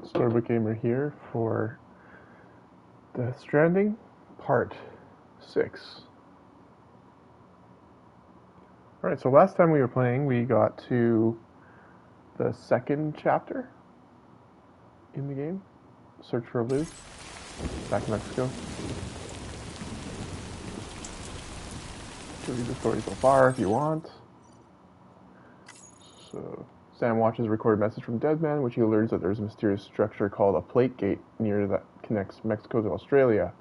Storybook Gamer here for the Stranding Part 6. Alright, so last time we were playing, we got to the second chapter in the game. Search for Lou. Back in Mexico. To read the story so far if you want. So Sam watches a recorded message from Deadman, which he learns that there's a mysterious structure called a plate gate near that connects Mexico to Australia.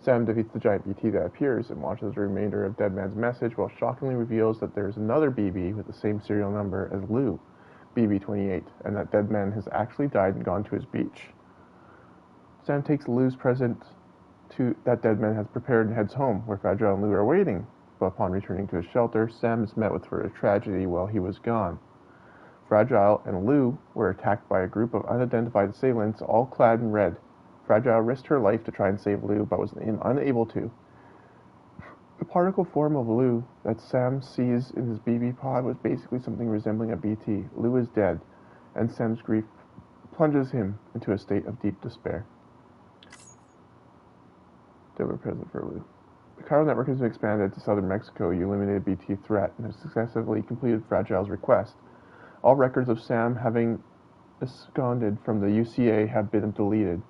Sam defeats the giant BT that appears and watches the remainder of Deadman's message, while shockingly reveals that there's another BB with the same serial number as Lou, BB-28, and that Deadman has actually died and gone to his beach. Sam takes Lou's present that Deadman has prepared and heads home, where Fragile and Lou are waiting. But upon returning to his shelter, Sam is met with a tragedy while he was gone. Fragile and Lou were attacked by a group of unidentified assailants, all clad in red. Fragile risked her life to try and save Lou, but was unable to. The particle form of Lou that Sam sees in his BB pod was basically something resembling a BT. Lou is dead, and Sam's grief plunges him into a state of deep despair. Deliver present for Lou. The chiral network has been expanded to southern Mexico. You eliminated BT threat and have successfully completed Fragile's request. All records of Sam having absconded from the UCA have been deleted,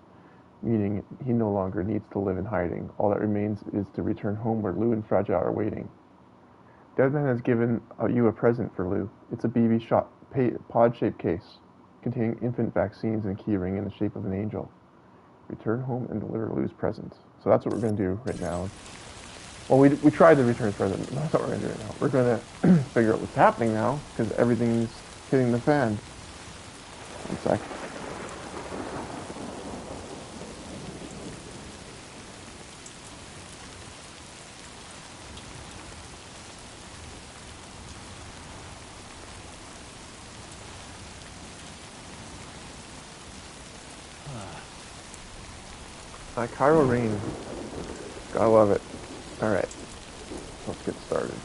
meaning he no longer needs to live in hiding. All that remains is to return home where Lou and Fragile are waiting. Deadman has given you a present for Lou. It's a BB shot pod-shaped case containing infant vaccines and a key ring in the shape of an angel. Return home and deliver Lou's present. So that's what we're going to do right now. Well, we tried to return his present. That's what we're going to do right now. We're going to figure out what's happening now, because everything's hitting the fan. One sec. That chiral rain. Gotta love it. Alright. Let's get started.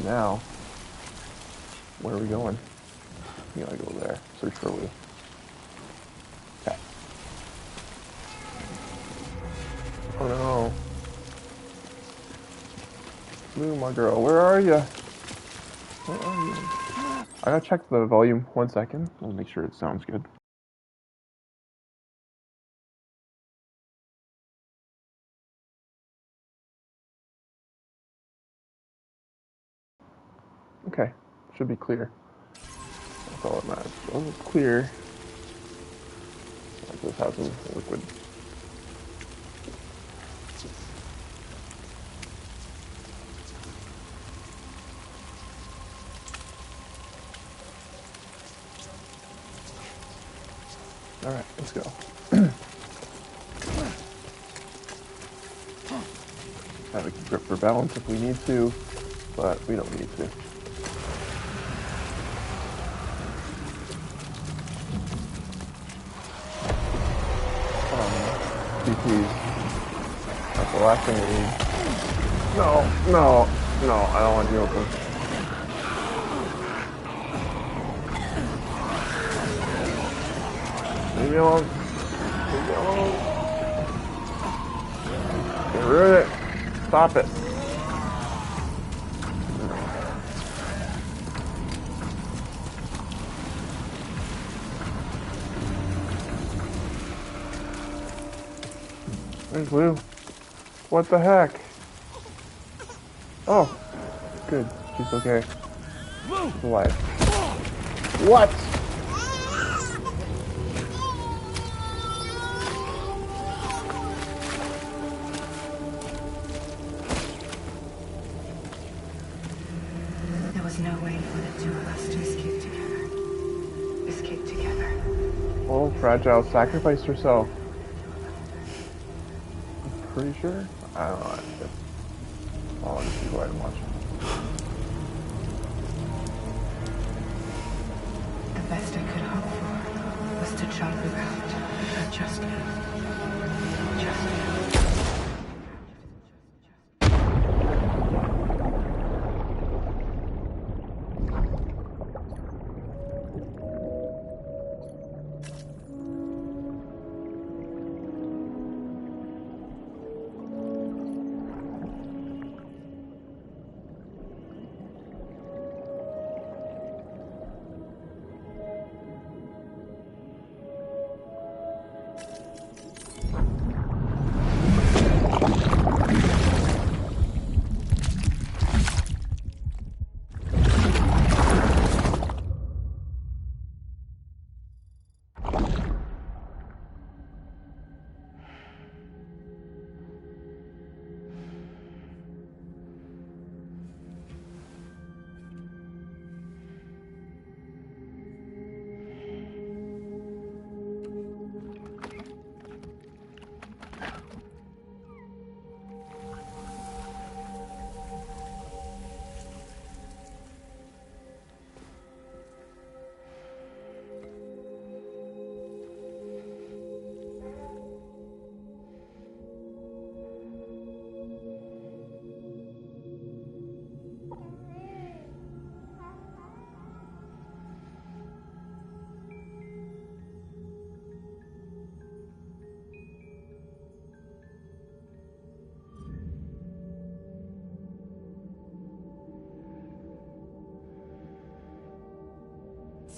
Now, where are we going? We gotta go there. Search for Lou. Okay. Oh no. Lou, my girl, where are you? Where are you? I gotta check the volume 1 second. I'll make sure it sounds good. Okay, should be clear. That's all that matters. As long as it's clear. Like this has some liquid. Alright, let's go. Have a grip for balance if we need to, but we don't need to. BPs. That's the last thing we need. No, I don't want to deal with this. Leave me alone. Leave me alone. Get rid of it. Stop it. Where's Lou? What the heck? Oh, good. She's okay. She's alive. What? There was no way for the two of us to escape together. Escape together. Oh, Fragile sacrificed herself. Pretty sure? I don't know. I'll just be quiet and watch. The best I could hope for was to jump without just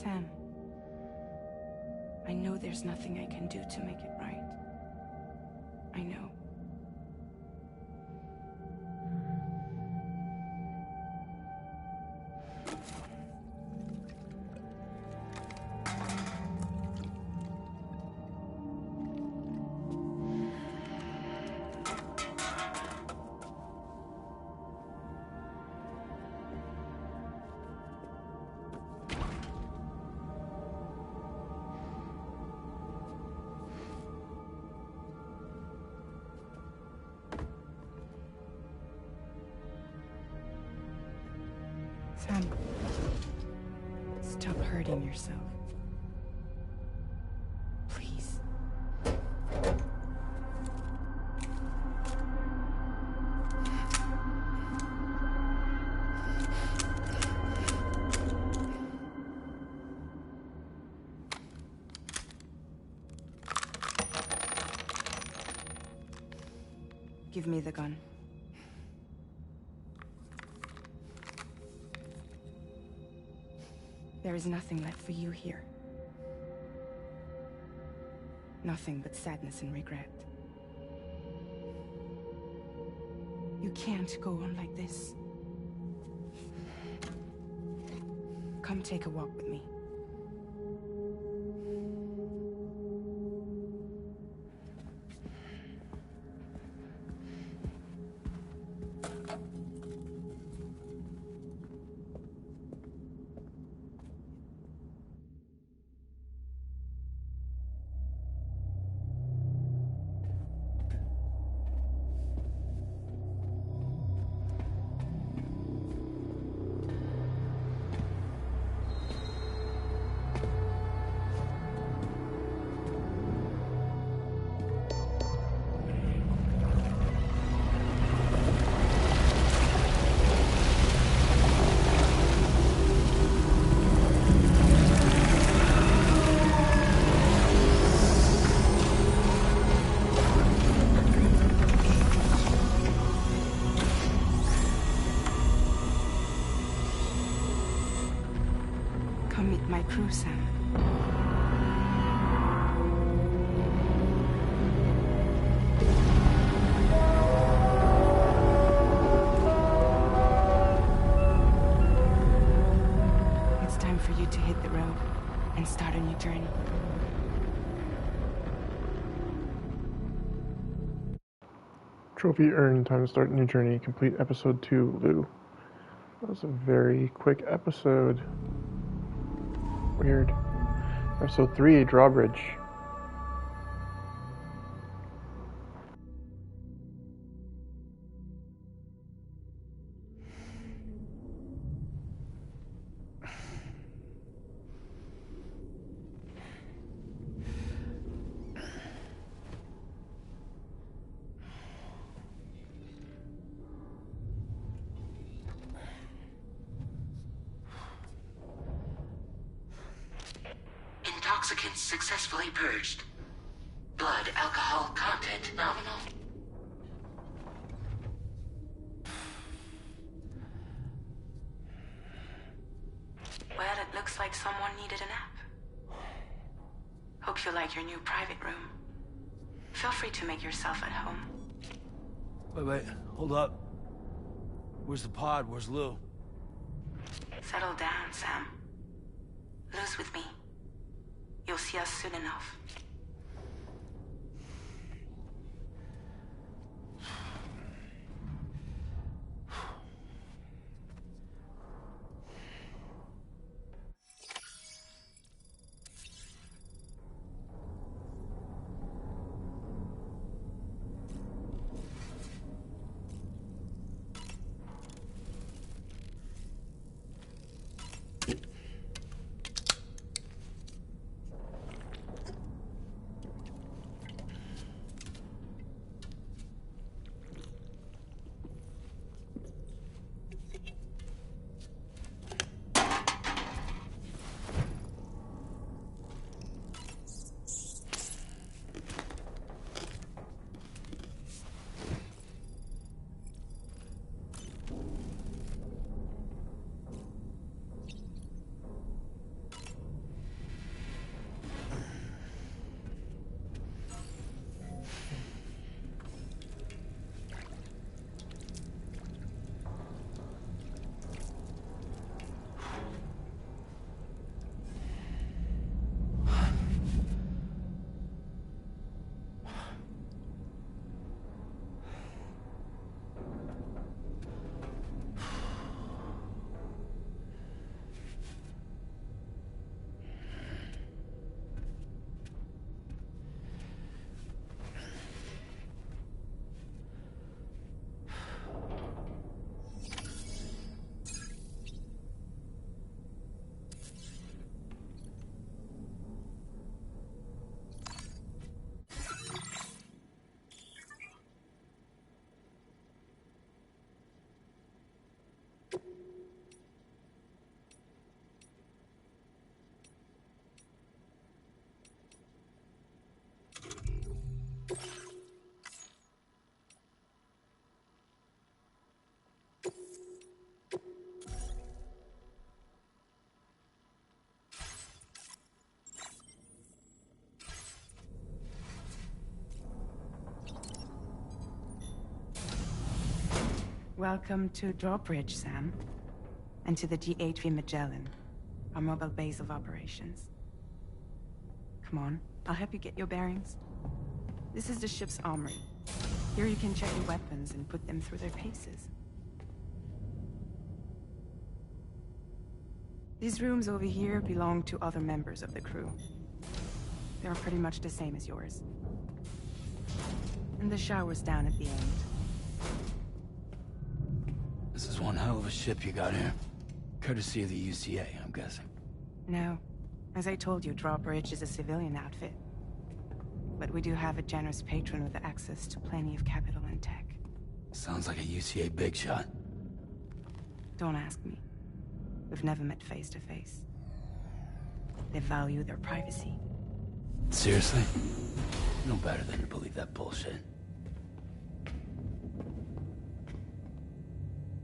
Sam, I know there's nothing I can do to make it right. I know. Sam, stop hurting yourself. Please. Give me the gun. There is nothing left for you here. Nothing but sadness and regret. You can't go on like this. Come take a walk with me. Come meet my crew, Sam. It's time for you to hit the road and start a new journey. Trophy earned. Time to start a new journey. Complete episode 2, Lou. That was a very quick episode. Weird. Episode 3, Drawbridge. Intoxicants successfully purged. Blood alcohol content nominal. Well, it looks like someone needed a nap. Hope you like your new private room. Feel free to make yourself at home. Wait, hold up. Where's the pod? Where's Lou? Settle down, Sam. Lou's with me. You'll see us soon enough. Welcome to Drawbridge, Sam. And to the DHV Magellan, our mobile base of operations. Come on, I'll help you get your bearings. This is the ship's armory. Here you can check your weapons and put them through their paces. These rooms over here belong to other members of the crew. They're pretty much the same as yours. And the shower's down at the end. This is one hell of a ship you got here. Courtesy of the UCA, I'm guessing. No. As I told you, Drawbridge is a civilian outfit. But we do have a generous patron with access to plenty of capital and tech. Sounds like a UCA big shot. Don't ask me. We've never met face to face. They value their privacy. Seriously? No better than to believe that bullshit.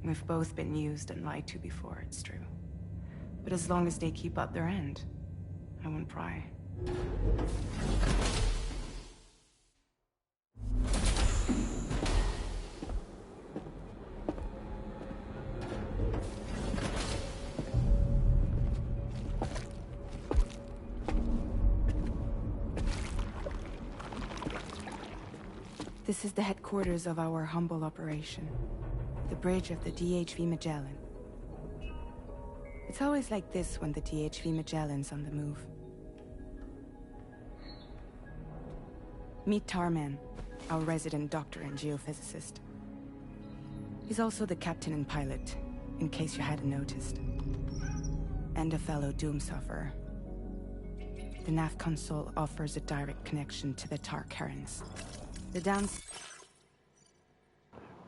We've both been used and lied to before, it's true. But as long as they keep up their end, I won't pry. This is the headquarters of our humble operation. The bridge of the DHV Magellan. It's always like this when the DHV Magellan's on the move. Meet Tarman, our resident doctor and geophysicist. He's also the captain and pilot, in case you hadn't noticed. And a fellow doom sufferer. The nav console offers a direct connection to the tar currents. The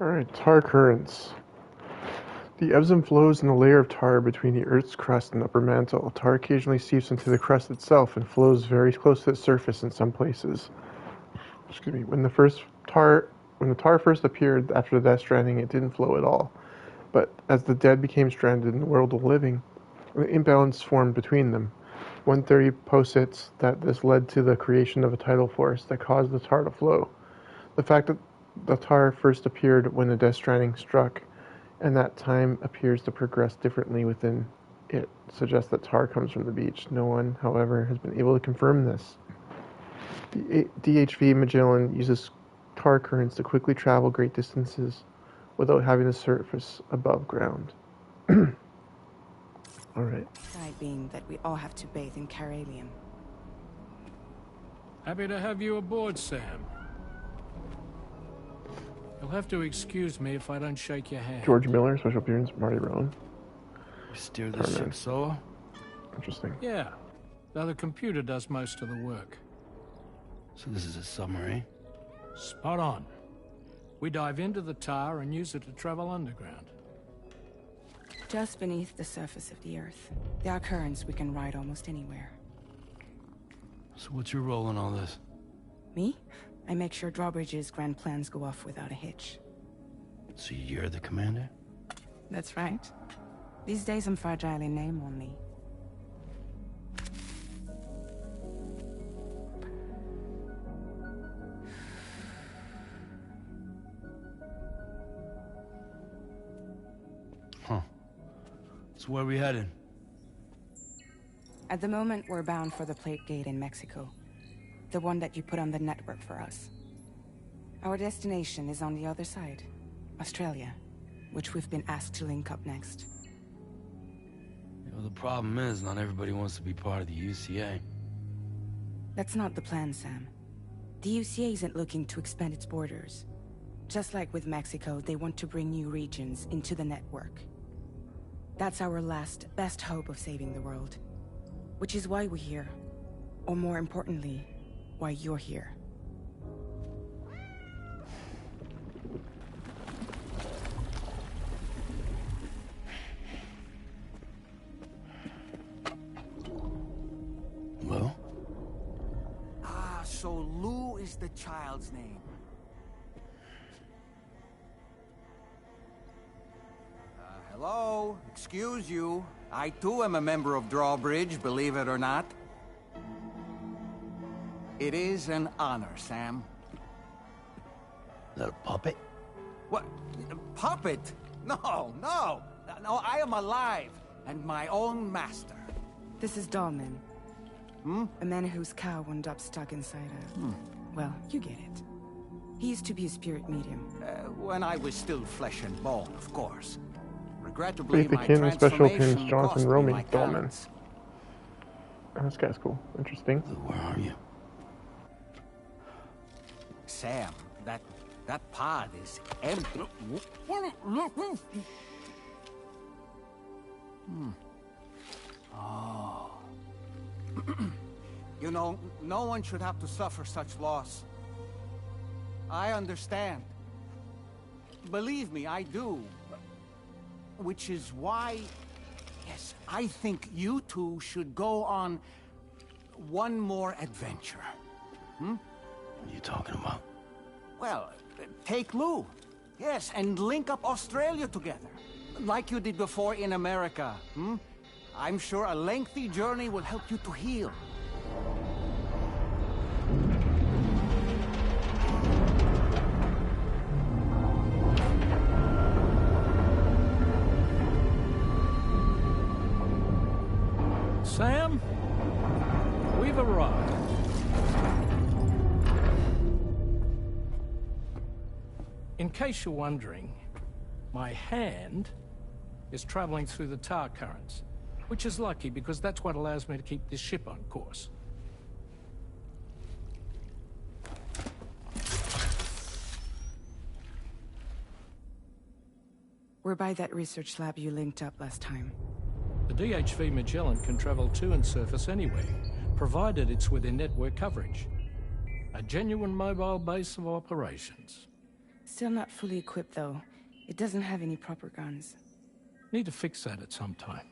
Alright, tar currents. The ebbs and flows in the layer of tar between the Earth's crust and upper mantle. Tar occasionally seeps into the crust itself and flows very close to the surface in some places. Excuse me. When the tar first appeared after the Death Stranding, it didn't flow at all. But as the dead became stranded in the world of living, an imbalance formed between them. One theory posits that this led to the creation of a tidal force that caused the tar to flow. The fact that the tar first appeared when the Death Stranding struck, and that time appears to progress differently within it, suggests that tar comes from the beach. No one, however, has been able to confirm this. The DHV Magellan uses tar currents to quickly travel great distances without having to surface above ground. Alright. side being that we all have to bathe in caralium. Happy to have you aboard, Sam. You'll have to excuse me if I don't shake your hand. George Miller, special appearance, Marty Rowan. We steer the ship solo? Interesting. Yeah, though the computer does most of the work. So this is a submarine? Spot on. We dive into the tar and use it to travel underground. Just beneath the surface of the Earth, there are currents we can ride almost anywhere. So what's your role in all this? Me? I make sure Drawbridge's grand plans go off without a hitch. So you're the commander? That's right. These days I'm fragile in name only. Huh. So where are we headed? At the moment, we're bound for the Plate Gate in Mexico. The one that you put on the network for us. Our destination is on the other side, Australia, which we've been asked to link up next. You know, the problem is, not everybody wants to be part of the UCA. That's not the plan, Sam. The UCA isn't looking to expand its borders. Just like with Mexico, they want to bring new regions into the network. That's our last, best hope of saving the world. Which is why we're here. Or more importantly, why you're here. Well? Ah, so Lou is the child's name. Hello? Excuse you. I too am a member of Drawbridge, believe it or not. It is an honor, Sam. Is that a puppet? What? Puppet? No, no. No, I am alive and my own master. This is Dahlman. A man whose cow wound up stuck inside a... Well, you get it. He used to be a spirit medium. When I was still flesh and bone, of course. Regrettably, Faith my Akin and Special Appearance transformation Jonathan cost me Roman my Dahlman. talents. Oh, this guy's cool. Interesting. Where are you? Sam, that pod is empty. Oh. You know, no one should have to suffer such loss. I understand. Believe me, I do. Which is why, yes, I think you two should go on one more adventure. What are you talking about? Well, take Lou. Yes, and link up Australia together. Like you did before in America. I'm sure a lengthy journey will help you to heal. Sam, we've arrived. In case you're wondering, my hand is traveling through the tar currents, which is lucky because that's what allows me to keep this ship on course. We're by that research lab you linked up last time. The DHV Magellan can travel to and surface anywhere, provided it's within network coverage. A genuine mobile base of operations. Still not fully equipped, though. It doesn't have any proper guns. Need to fix that at some time.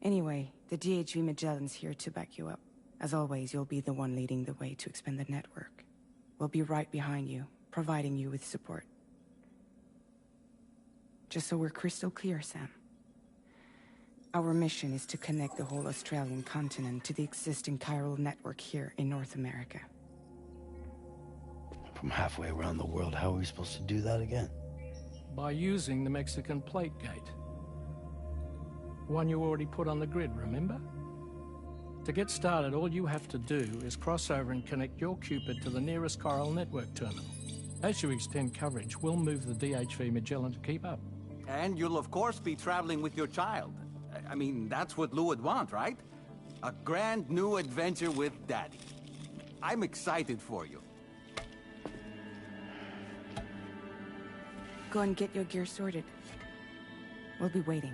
Anyway, the DHV Magellan's here to back you up. As always, you'll be the one leading the way to expand the network. We'll be right behind you, providing you with support. Just so we're crystal clear, Sam. Our mission is to connect the whole Australian continent to the existing chiral network here in North America. From halfway around the world, how are we supposed to do that again? By using the Mexican plate gate. One you already put on the grid, remember? To get started, all you have to do is cross over and connect your Cupid to the nearest chiral network terminal. As you extend coverage, we'll move the DHV Magellan to keep up. And you'll of course be traveling with your child. I mean, that's what Lou would want, right? A grand new adventure with Daddy. I'm excited for you. Go and get your gear sorted. We'll be waiting.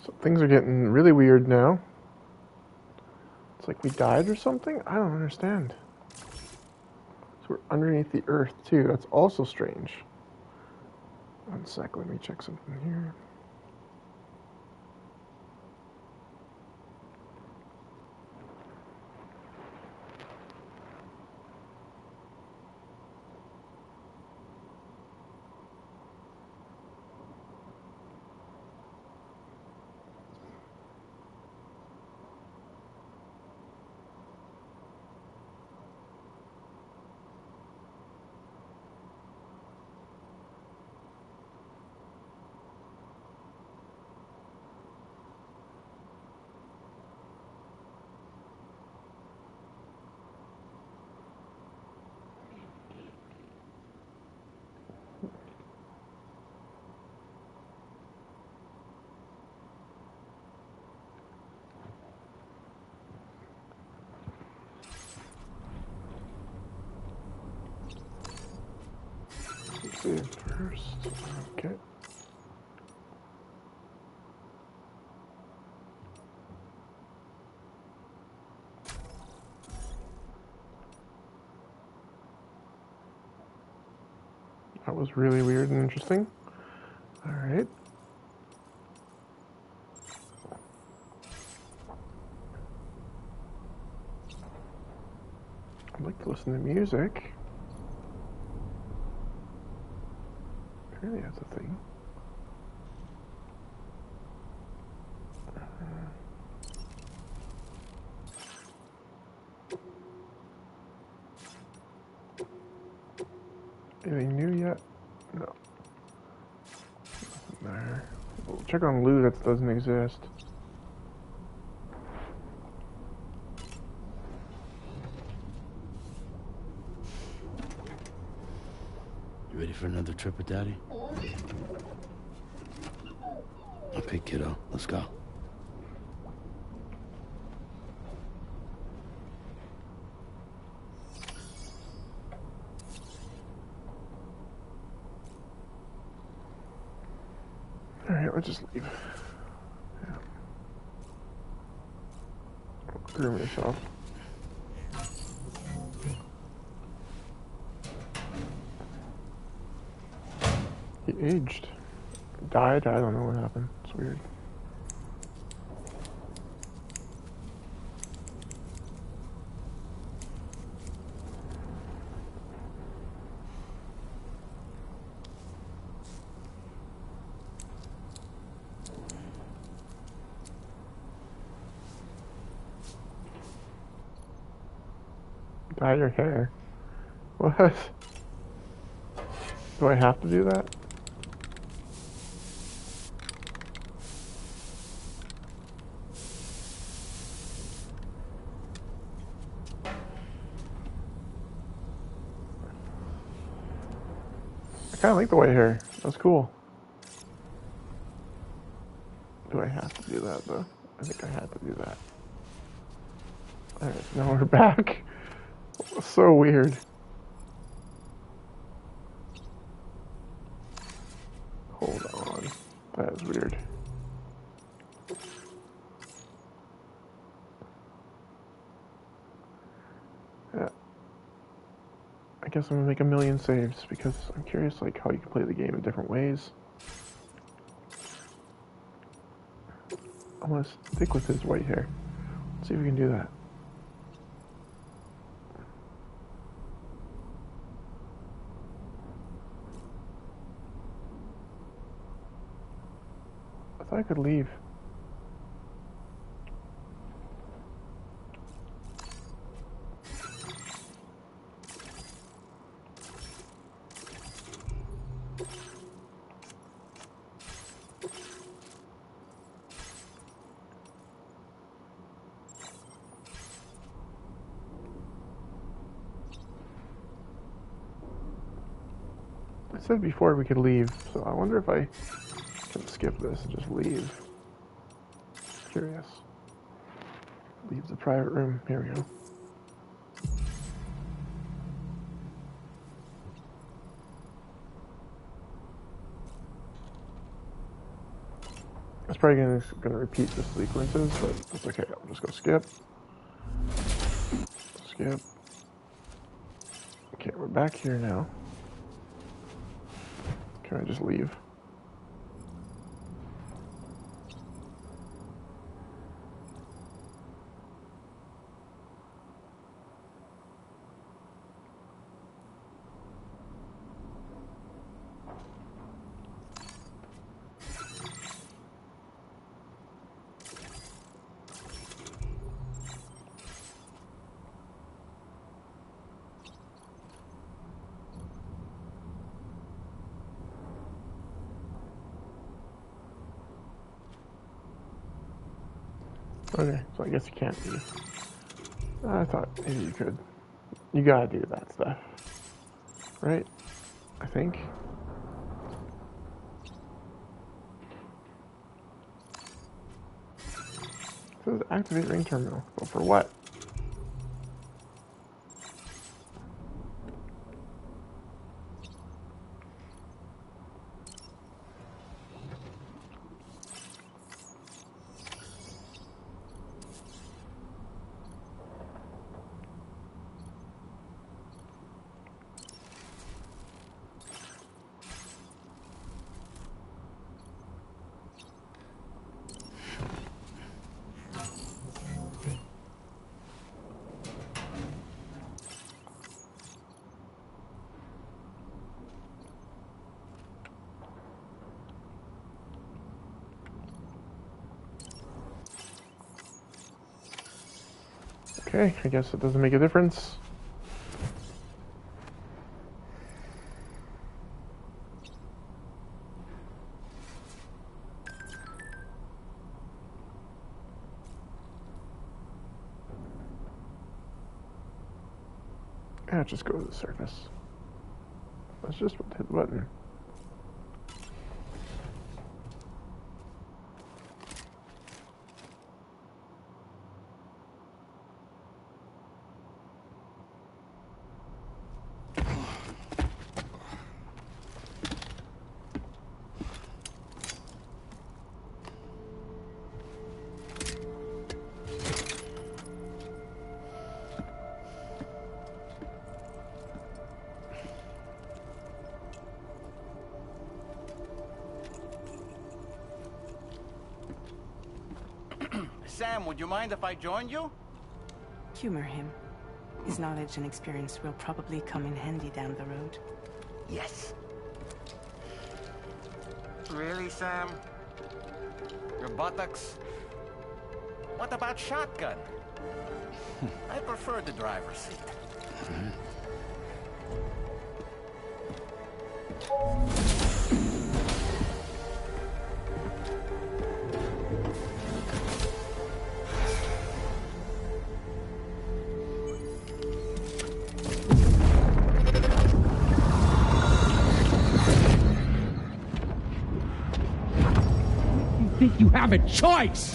So things are getting really weird now. It's like we died or something? I don't understand. So we're underneath the earth too. That's also strange. One sec, let me check something here. See it first. Okay. That was really weird and interesting. All right. I'd like to listen to music. Apparently that's a thing. Anything new yet? No. Nothing there. We'll check on loot that doesn't exist. You ready for another trip with Daddy? Okay, kiddo. Let's go. Alright, let's just leave. Yeah. Groom yourself. He aged. Died? I don't know what happened. It's weird. Dye your hair? What? Do I have to do that? I kinda like the white hair. That's cool. Do I have to do that though? I think I had to do that. Alright, now we're back. So weird. Hold on. That is weird. Yeah. I guess I'm gonna make a million saves because I'm curious like how you can play the game in different ways. I'm gonna stick with his white hair. Let's see if we can do that. I thought I could leave. I said before we could leave, so I wonder if I can skip this and just leave. Curious. Leave the private room. Here we go. It's probably gonna repeat the sequences, but it's okay. I'll just go skip. Skip. Okay, we're back here now. Can I just leave? Okay, so I guess you can't leave. I thought maybe you could. You gotta do that stuff. Right? I think. It says activate ring terminal. But for what? Okay, I guess it doesn't make a difference. Yeah, just go to the surface. Let's just hit the button. Sam, would you mind if I joined you? Humor him. His knowledge and experience will probably come in handy down the road. Yes. Really, Sam? Your buttocks? What about shotgun? I prefer the driver's seat. Think you have a choice?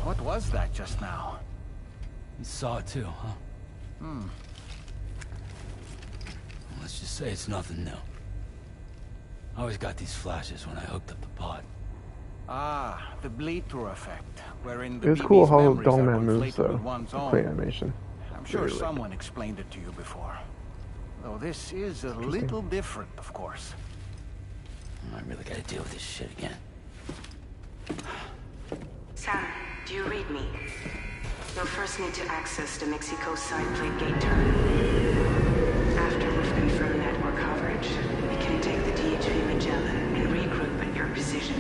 What was that just now? You saw it too, huh? Let's just say it's nothing new. I always got these flashes when I hooked up the pod. Ah, the bleed-through effect, wherein the It's cool BB's how memories are Dullman moves conflated though. with one's Play own. animation. I'm sure Really like someone explained it to you before. Though this is a little different, of course. I really gotta deal with this shit again. Sam, do you read me? You'll first need to access the Mexico side plate gate terminal. After we've confirmed network coverage, we can take the DHV Magellan and regroup at your position.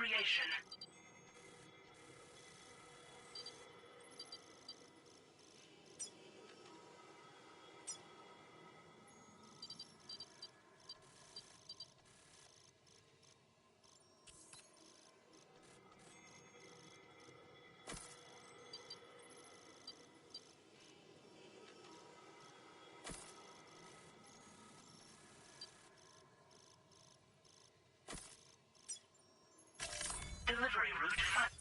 creation. Delivery route 5.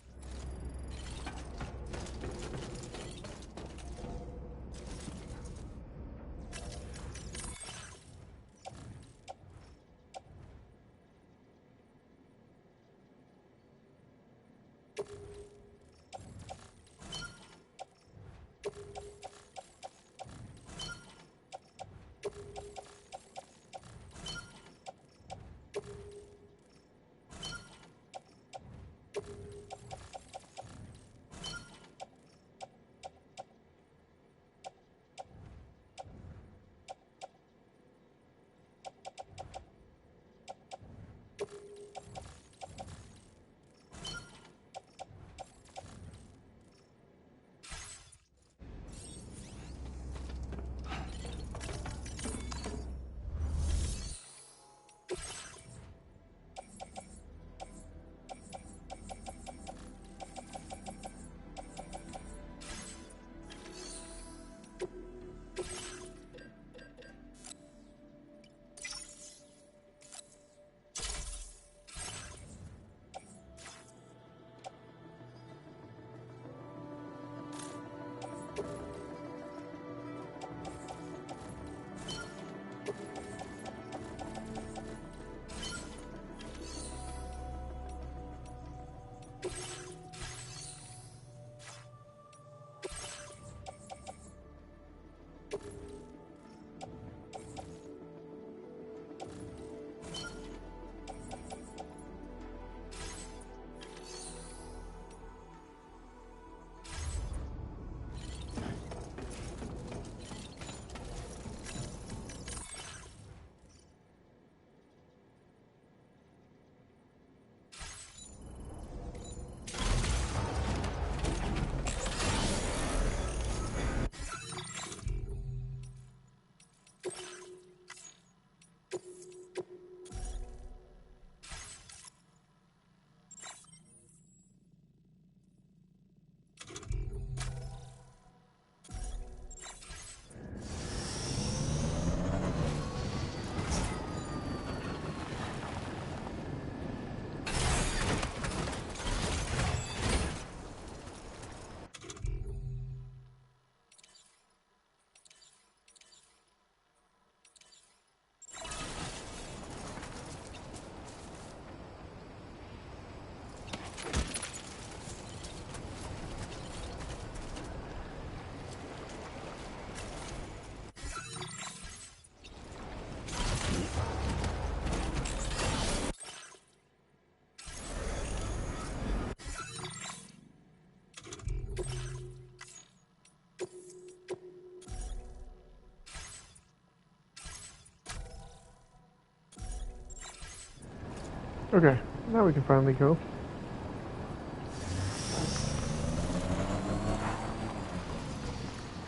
Okay, now we can finally go.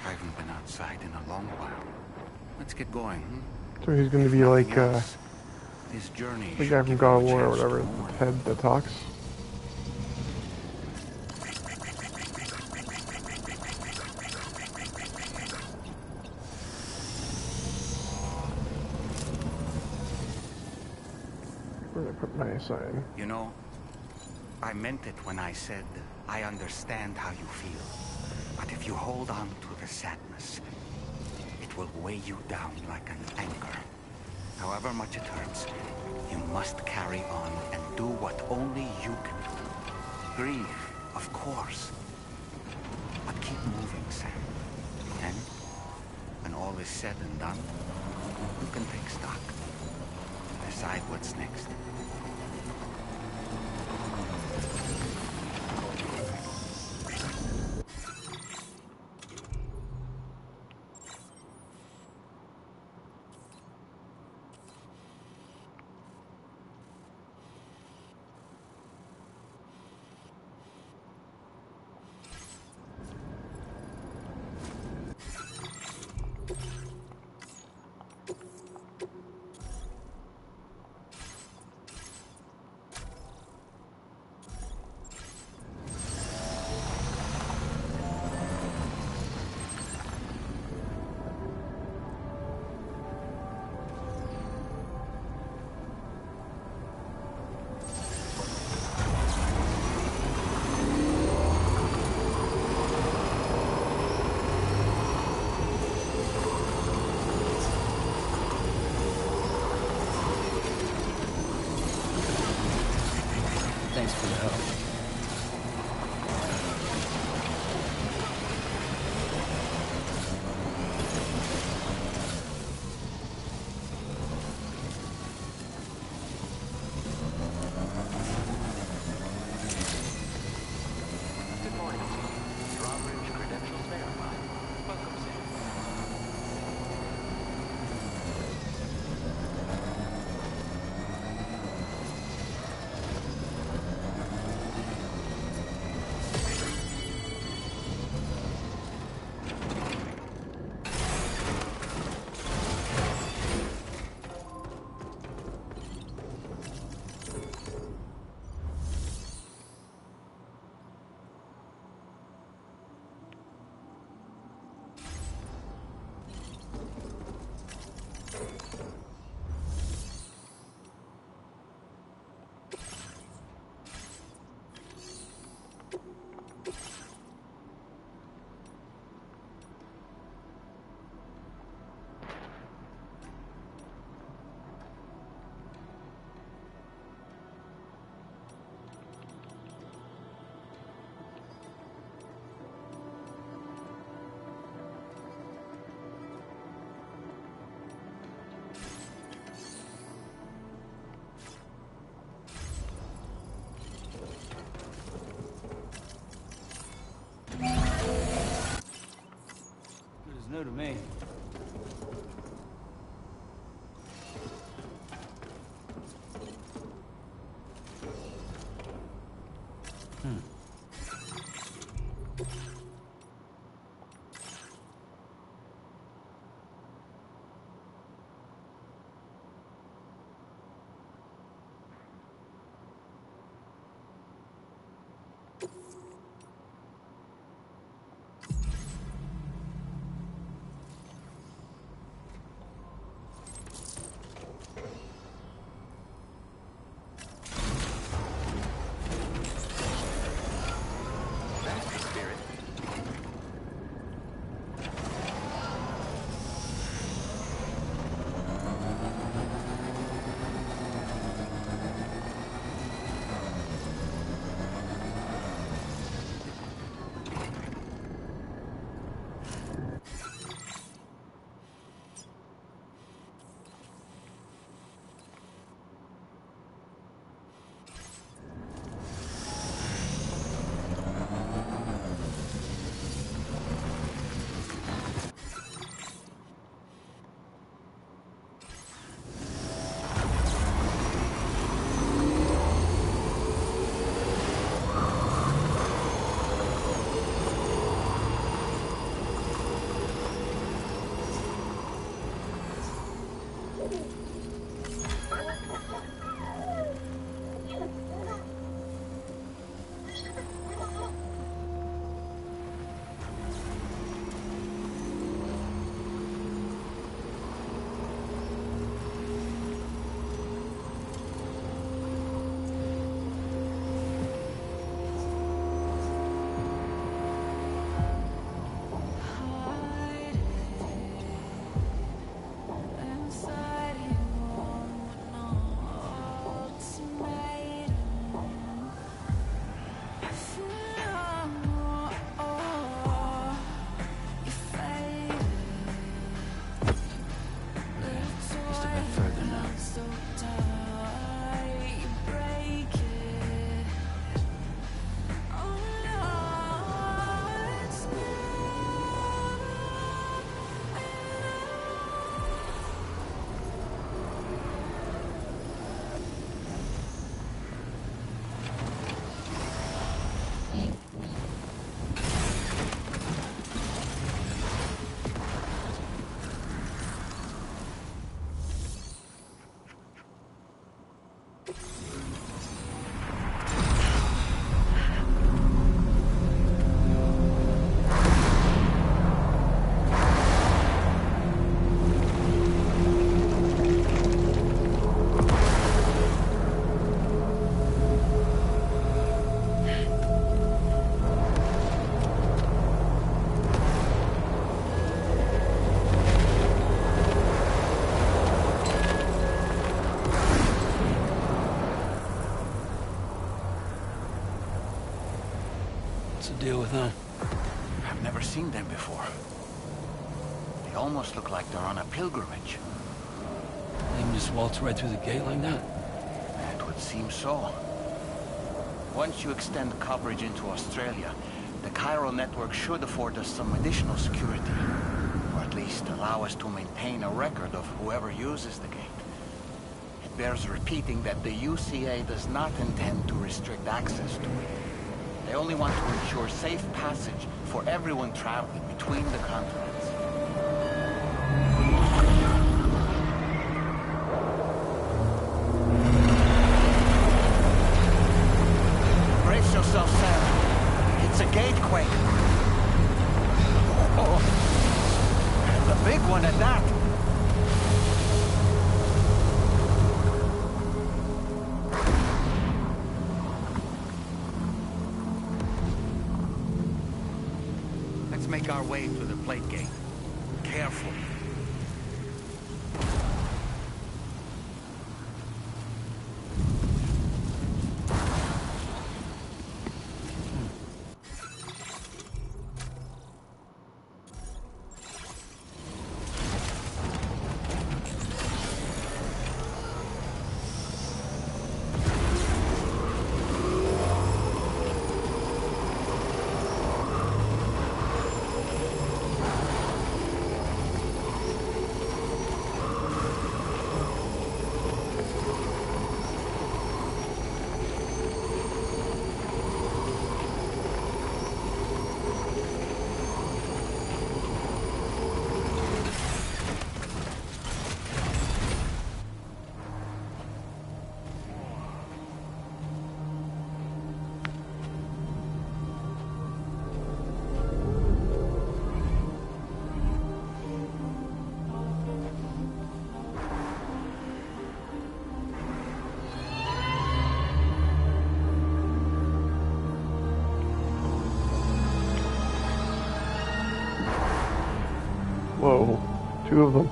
I haven't been outside in a long while. Let's get going, So he's going to If be like nothing else, this journey the should guy from give God of you a War or chance to whatever, mourn. head that talks. Where did I put my sign? You know, I meant it when I said I understand how you feel. But if you hold on to the sadness, it will weigh you down like an anchor. However much it hurts, you must carry on and do what only you can do. Grieve, of course. But keep moving, Sam. And when all is said and done, you can take stock. Decide what's next. Thanks for the help. Good morning. Drawbridge credentials verified. Welcome, Sam. Good as new to me. That's the spirit. Inside deal with them? I've never seen them before. They almost look like they're on a pilgrimage. They can just waltz right through the gate like that? It would seem so. Once you extend coverage into Australia, the Cairo network should afford us some additional security. Or at least allow us to maintain a record of whoever uses the gate. It bears repeating that the UCA does not intend to restrict access to it. They only want to ensure safe passage for everyone traveling between the continents. Brace yourself, Sam. It's a gatequake. Oh, and a big one at that. Let's make our way through the plate gate. Careful. Whoa, two of them.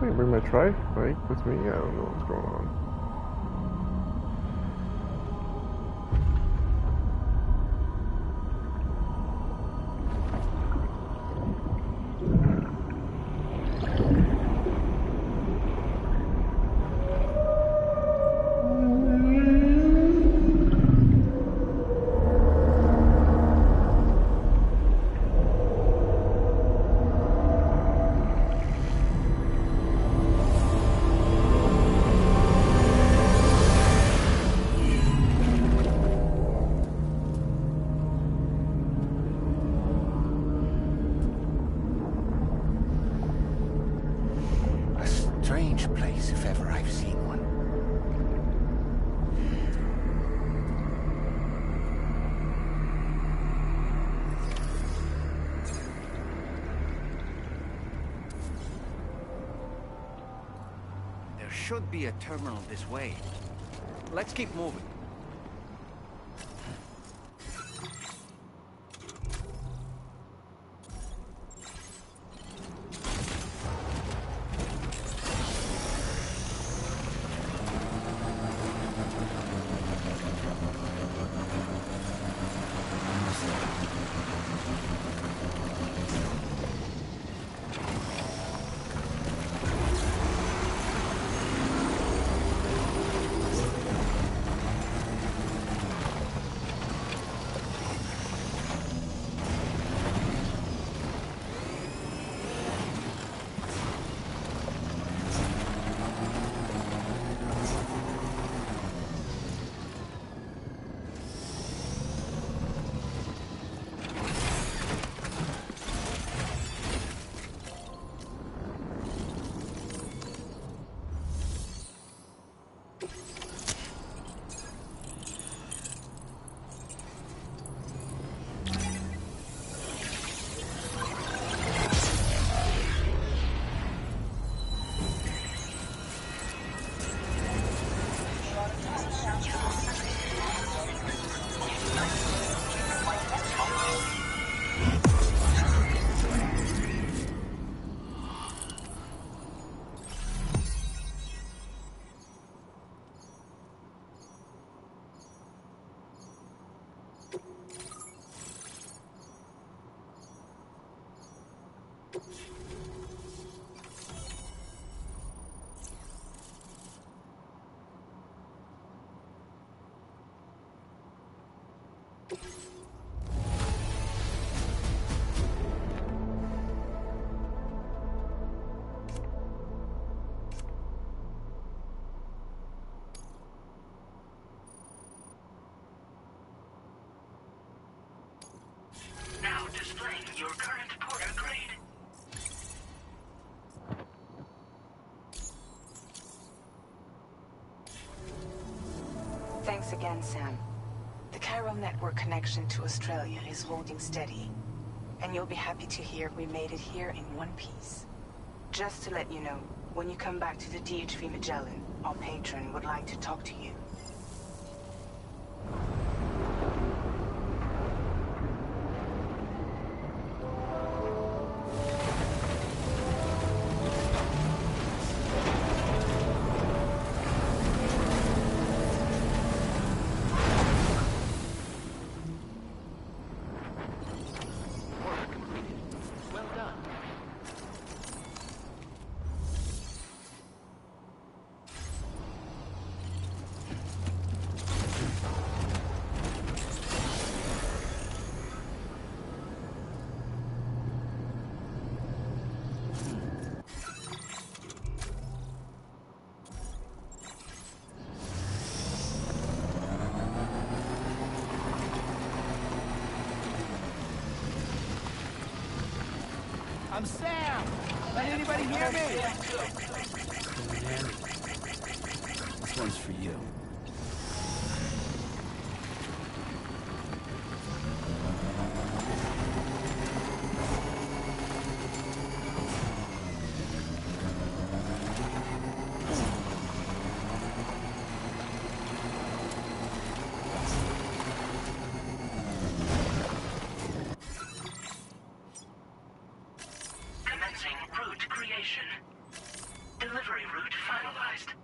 Wait, bring my trike with me? I don't know what's going on. Strange place, if ever I've seen one. There should be a terminal this way. Let's keep moving. Now displaying your current porter grade. Thanks again, Sam. The chiral network connection to Australia is holding steady. And you'll be happy to hear we made it here in one piece. Just to let you know, when you come back to the DHV Magellan, our patron would like to talk to you. Order completed. Well done. I'm Sam! Can anybody hear me? This one's for you. Commencing route creation. Delivery route finalized.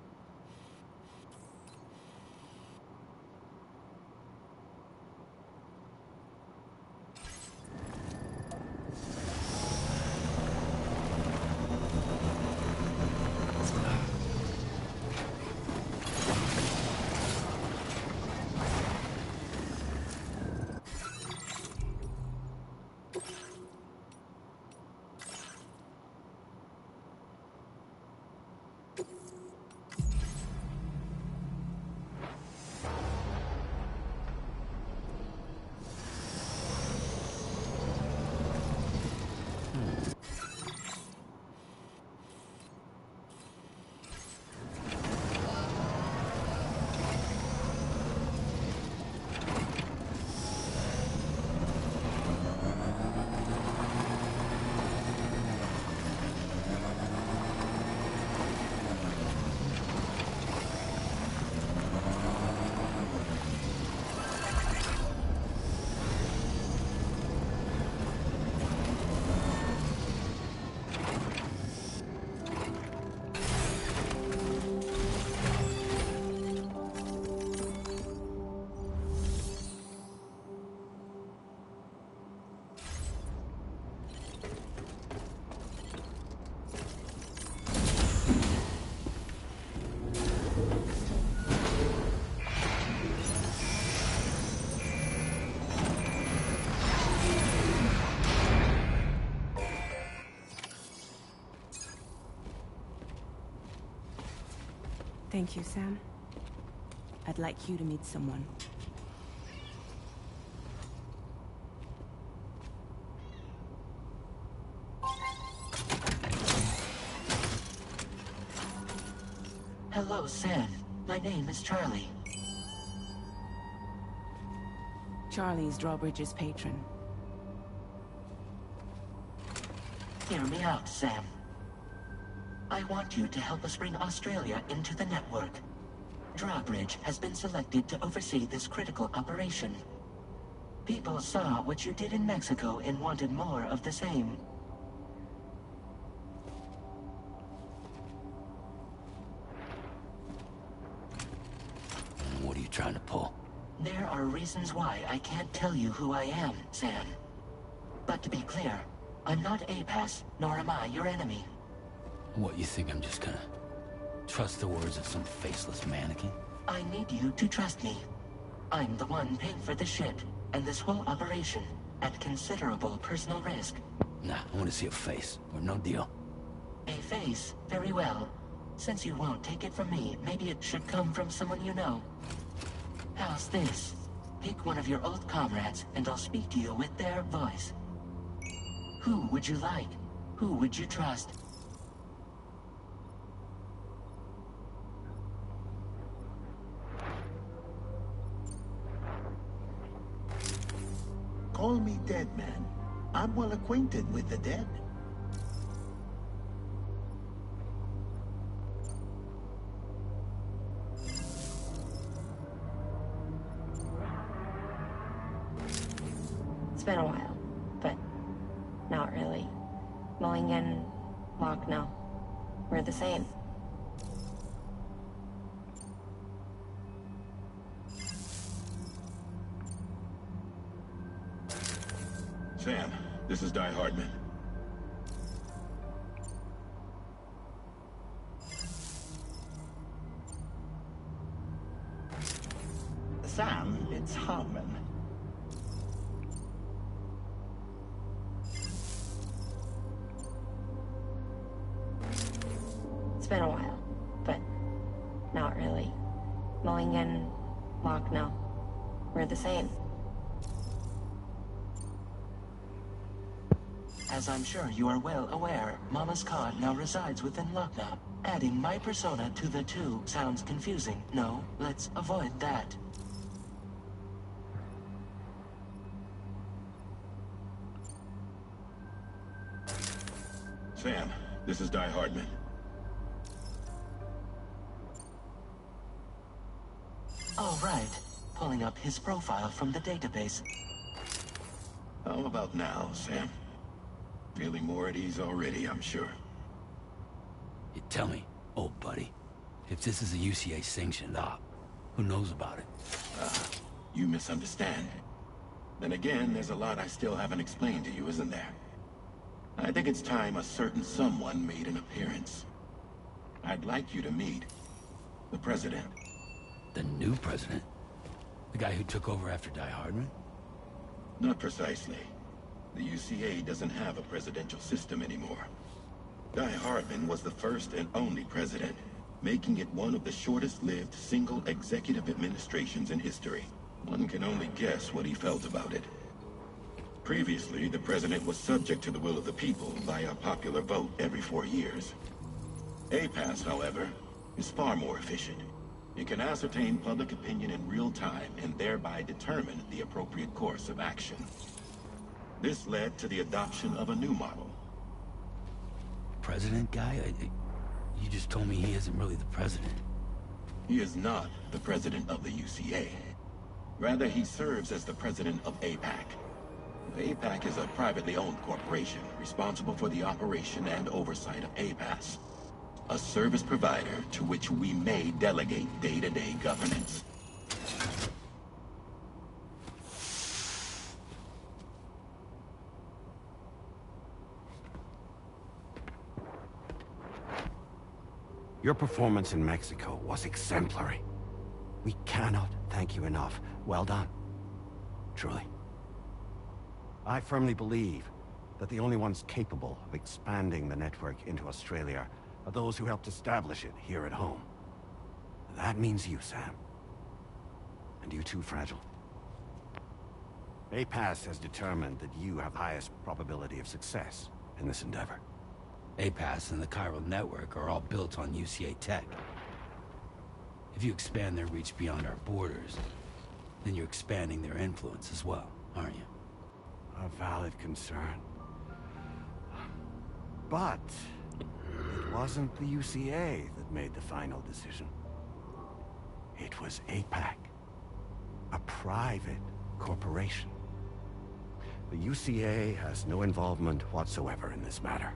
Thank you, Sam. I'd like you to meet someone. Hello, Sam. My name is Charlie. Charlie's Drawbridge's patron. Hear me out, Sam. I want you to help us bring Australia into the network. Drawbridge has been selected to oversee this critical operation. People saw what you did in Mexico and wanted more of the same. What are you trying to pull? There are reasons why I can't tell you who I am, Sam. But to be clear, I'm not APAS, nor am I your enemy. What, you think I'm just gonna trust the words of some faceless mannequin? I need you to trust me. I'm the one paying for the ship, and this whole operation, at considerable personal risk. Nah, I want to see a face, or no deal. A face? Very well. Since you won't take it from me, maybe it should come from someone you know. How's this? Pick one of your old comrades, and I'll speak to you with their voice. Who would you like? Who would you trust? Call me Dead Man. I'm well acquainted with the dead. It's been a while, but not really. Mulligan, Locke, no. We're the same. Sam, this is Di Hardman. Sam, it's Hardman. It's been a while, but not really. Mulligan, Locke, no. We're the same. As I'm sure you are well aware, Mama's Cod now resides within Lucknow. Adding my persona to the two sounds confusing. No, let's avoid that. Sam, this is Di Hardman. All right. Pulling up his profile from the database. How about now, Sam? Feeling more at ease already, I'm sure. You tell me, old buddy, if this is a UCA-sanctioned op, who knows about it? You misunderstand. Then again, there's a lot I still haven't explained to you, isn't there? I think it's time a certain someone made an appearance. I'd like you to meet the President. The new president? The guy who took over after Di Hardman? Not precisely. The UCA doesn't have a presidential system anymore. Di Hardman was the first and only president, making it one of the shortest-lived single executive administrations in history. One can only guess what he felt about it. Previously, the president was subject to the will of the people via popular vote every 4 years. APAS, however, is far more efficient. It can ascertain public opinion in real time and thereby determine the appropriate course of action. This led to the adoption of a new model. President guy? You just told me he isn't really the president. He is not the president of the UCA. Rather, he serves as the president of APAC. APAC is a privately owned corporation responsible for the operation and oversight of APAS, a service provider to which we may delegate day-to-day governance. Your performance in Mexico was exemplary. We cannot thank you enough. Well done. Truly. I firmly believe that the only ones capable of expanding the network into Australia are those who helped establish it here at home. That means you, Sam. And you too, Fragile. APAS has determined that you have the highest probability of success in this endeavor. APAS and the chiral network are all built on UCA tech. If you expand their reach beyond our borders, then you're expanding their influence as well, aren't you? A valid concern. But it wasn't the UCA that made the final decision. It was APAC, a private corporation. The UCA has no involvement whatsoever in this matter.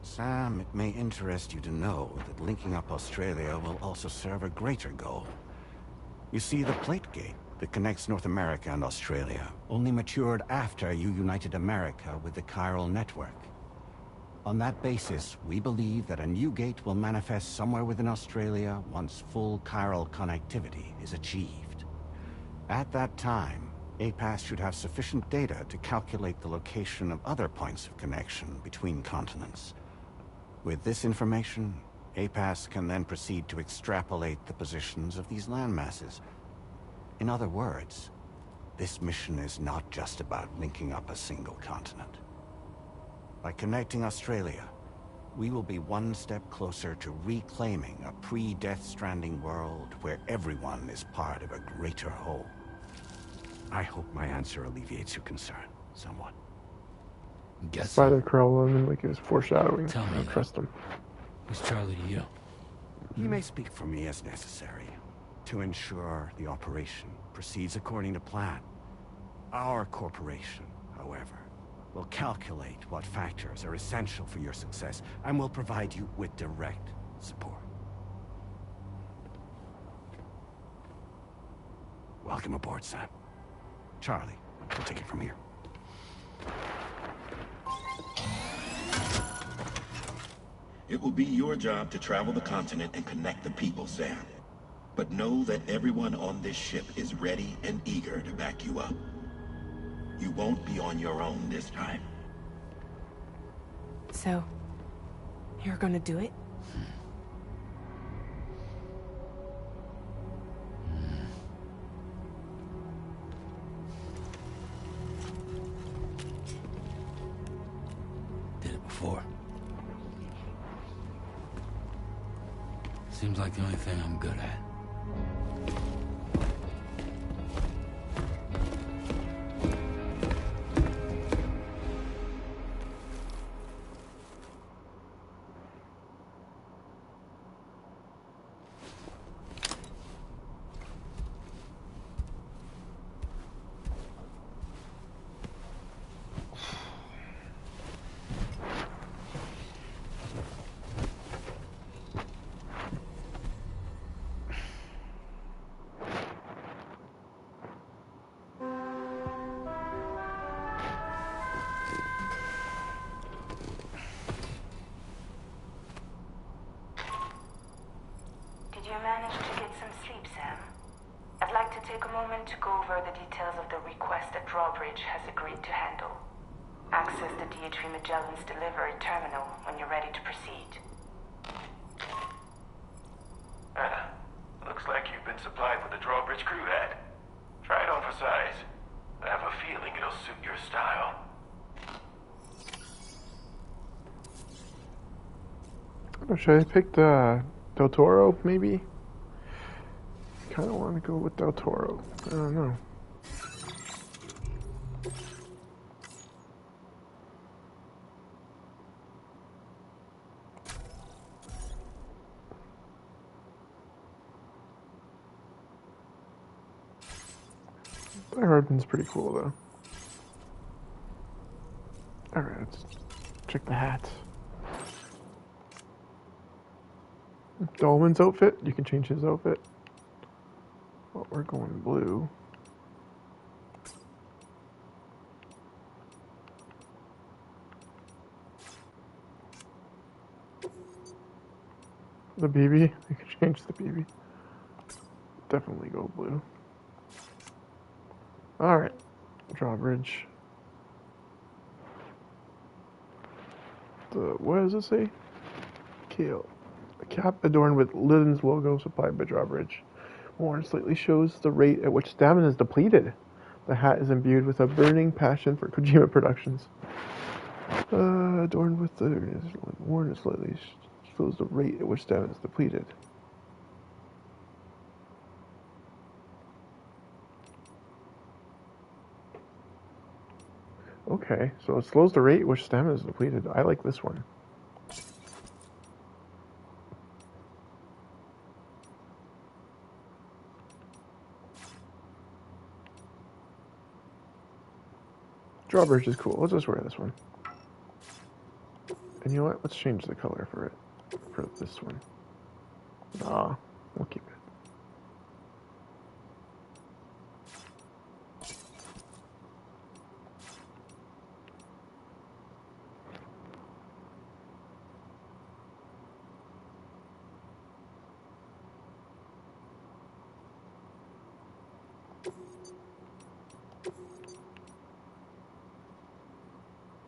Sam, it may interest you to know that linking up Australia will also serve a greater goal. You see, the plate gate that connects North America and Australia only matured after you united America with the chiral network. On that basis, we believe that a new gate will manifest somewhere within Australia once full chiral connectivity is achieved. At that time, APAS should have sufficient data to calculate the location of other points of connection between continents. With this information, APAS can then proceed to extrapolate the positions of these landmasses. In other words, this mission is not just about linking up a single continent. By connecting Australia, we will be one step closer to reclaiming a pre-Death Stranding world where everyone is part of a greater whole. I hope my answer alleviates your concern somewhat. Guess Spider crawl him like it was foreshadowing. Tell me, I don't trust him. who's Charlie to you? He may speak for me as necessary to ensure the operation proceeds according to plan. Our corporation, however, will calculate what factors are essential for your success and will provide you with direct support. Welcome aboard, Sam. Charlie, we'll take it from here. It will be your job to travel the continent and connect the people, Sam. But know that everyone on this ship is ready and eager to back you up. You won't be on your own this time. So, you're gonna do it? Did it before. Seems like the only thing I'm good at. Did you manage to get some sleep, Sam? I'd like to take a moment to go over the details of the request that Drawbridge has agreed to handle. Access the D.H.V. Magellan's delivery terminal when you're ready to proceed. Looks like you've been supplied with the Drawbridge crew hat. Try it on for size. I have a feeling it'll suit your style. Should I pick Del Toro, maybe? Kind of want to go with Del Toro. I don't know. Die Hardman's pretty cool, though. Alright, let's check the hats. Dolman's outfit, you can change his outfit. Well, we're going blue. The BB, you can change the BB. Definitely go blue. Alright, Drawbridge. What does it say? Kale. A cap adorned with Liden's logo supplied by Drawbridge. Worn slightly shows the rate at which stamina is depleted. The hat is imbued with a burning passion for Kojima Productions. Adorned with the worn slightly shows the rate at which stamina is depleted. Okay, so it slows the rate at which stamina is depleted. I like this one. Drawbridge is cool. Let's just wear this one. And you know what? Let's change the color for it. For this one. Nah, we'll keep it.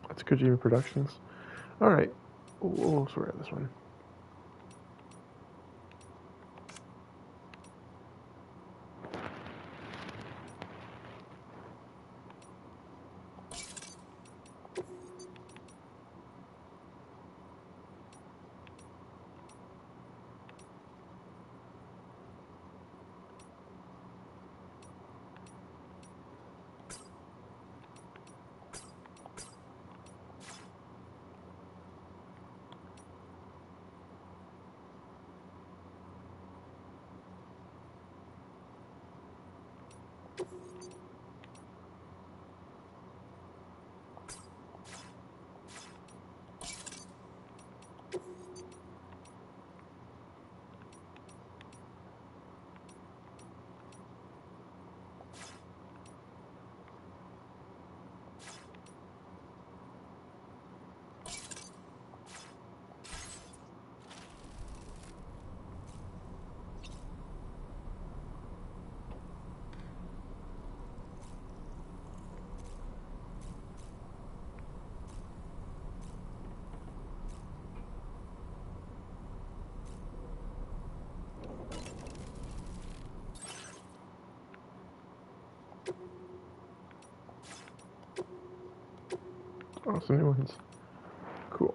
That's Kojima Productions. Alright. We'll sort out this one. Oh, some new ones. Cool.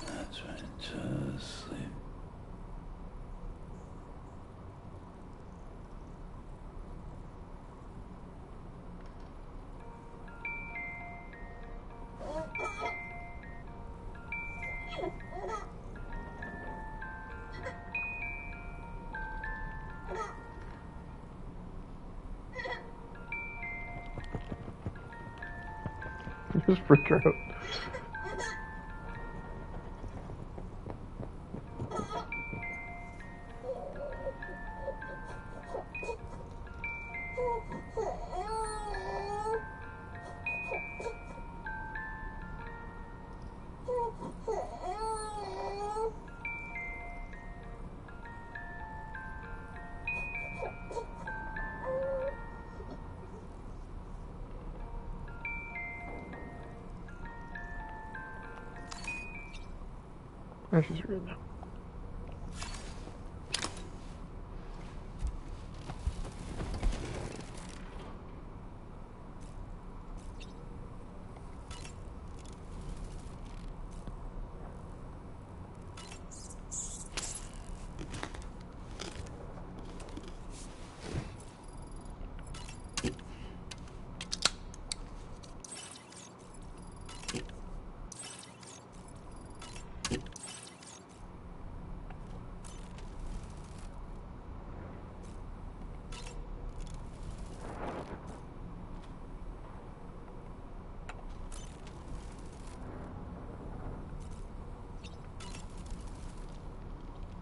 That's right, just sleep. Just freak her out. Oh, she's good now.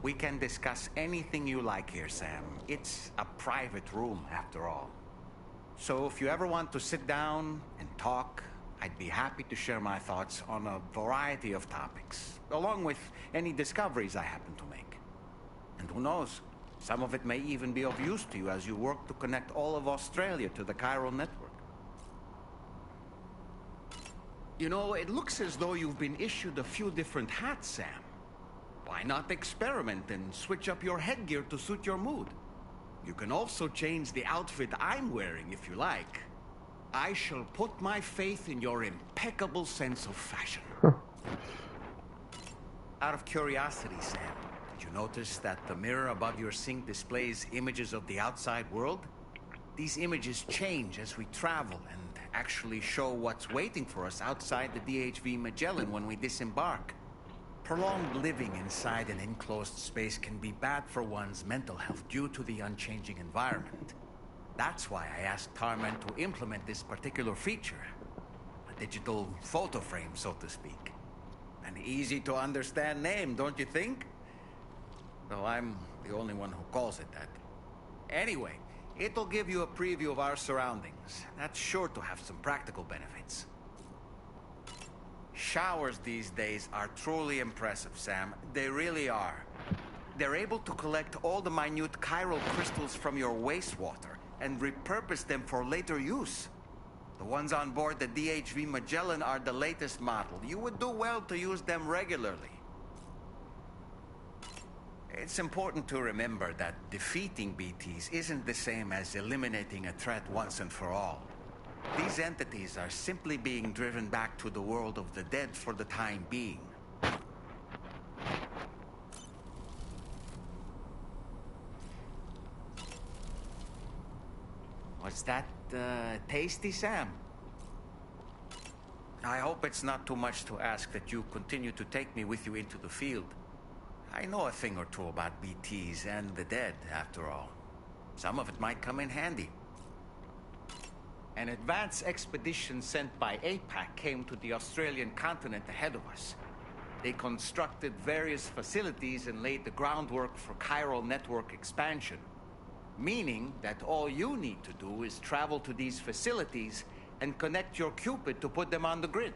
We can discuss anything you like here, Sam. It's a private room, after all. So if you ever want to sit down and talk, I'd be happy to share my thoughts on a variety of topics, along with any discoveries I happen to make. And who knows, Some of it may even be of use to you as you work to connect all of Australia to the chiral network. You know, it looks as though you've been issued a few different hats, Sam. Why not experiment and switch up your headgear to suit your mood? You can also change the outfit I'm wearing if you like. I shall put my faith in your impeccable sense of fashion. Out of curiosity, Sam, did you notice that the mirror above your sink displays images of the outside world? These images change as we travel and actually show what's waiting for us outside the DHV Magellan when we disembark. Prolonged living inside an enclosed space can be bad for one's mental health due to the unchanging environment. That's why I asked Tarman to implement this particular feature. A digital photo frame, so to speak. An easy-to-understand name, don't you think? Though I'm the only one who calls it that. Anyway, it'll give you a preview of our surroundings. That's sure to have some practical benefits. Showers these days are truly impressive, Sam. They really are. They're able to collect all the minute chiral crystals from your wastewater and repurpose them for later use. The ones on board the DHV Magellan are the latest model. You would do well to use them regularly. It's important to remember that defeating BTs isn't the same as eliminating a threat once and for all. These entities are simply being driven back to the world of the dead for the time being. Was that tasty, Sam? I hope it's not too much to ask that you continue to take me with you into the field. I know a thing or two about BTs and the dead, after all. Some of it might come in handy. An advance expedition sent by APAC came to the Australian continent ahead of us. They constructed various facilities and laid the groundwork for chiral network expansion. Meaning that all you need to do is travel to these facilities and connect your Cupid to put them on the grid.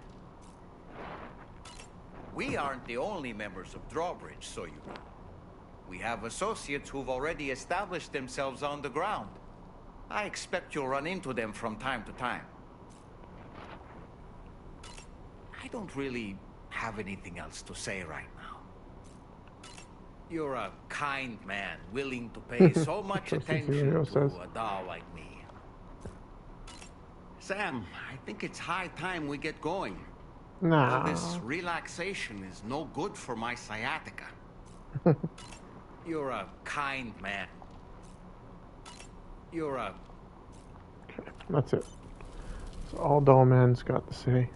We aren't the only members of Drawbridge, so you know. We have associates who've already established themselves on the ground. I expect you'll run into them from time to time. I don't really have anything else to say right now. You're a kind man, willing to pay so much attention to a doll like me. Sam, I think it's high time we get going. Nah. All this relaxation is no good for my sciatica. You're a kind man. You're a... That's it. That's all Dollman's got to say.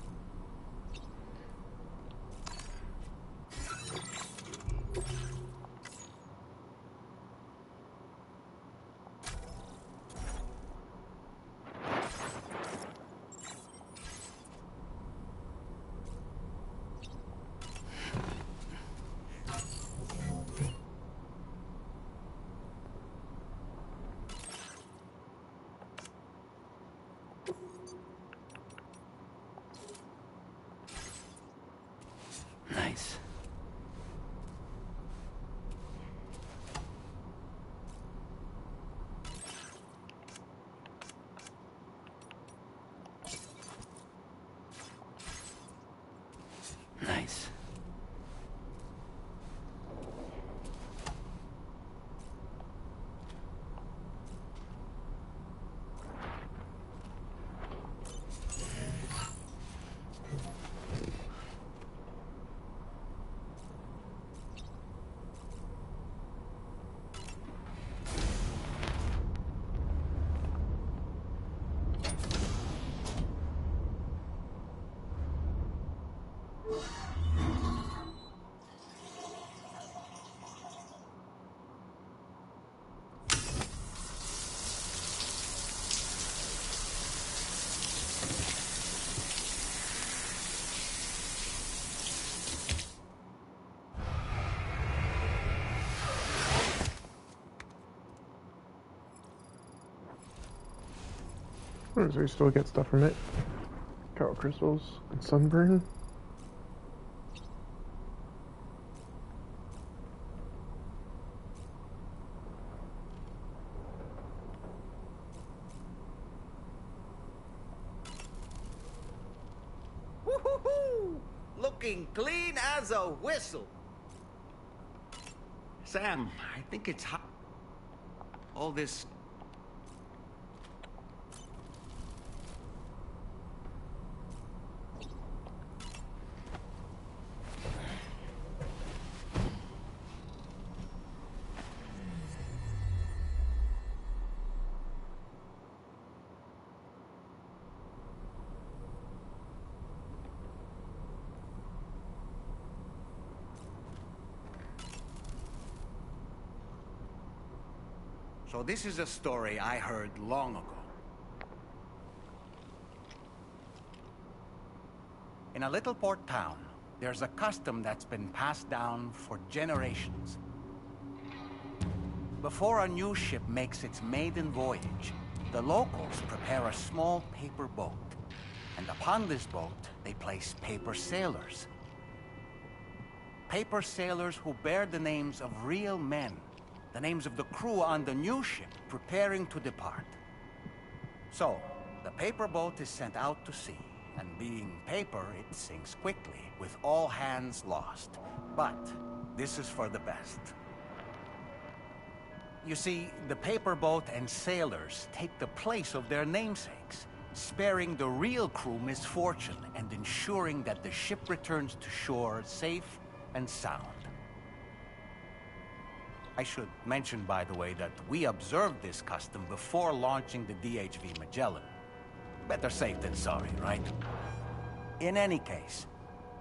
Nice. Nice. So you still get stuff from it. Chiral crystals and sunburn. Looking clean as a whistle. Sam, I think it's hot. All this... So this is a story I heard long ago. In a little port town, there's a custom that's been passed down for generations. Before a new ship makes its maiden voyage, the locals prepare a small paper boat. And upon this boat, they place paper sailors. Paper sailors who bear the names of real men. The names of the crew on the new ship preparing to depart. So, the paper boat is sent out to sea, and being paper, it sinks quickly, with all hands lost. But this is for the best. You see, the paper boat and sailors take the place of their namesakes, sparing the real crew misfortune and ensuring that the ship returns to shore safe and sound. I should mention, by the way, that we observed this custom before launching the DHV Magellan. Better safe than sorry, right? In any case,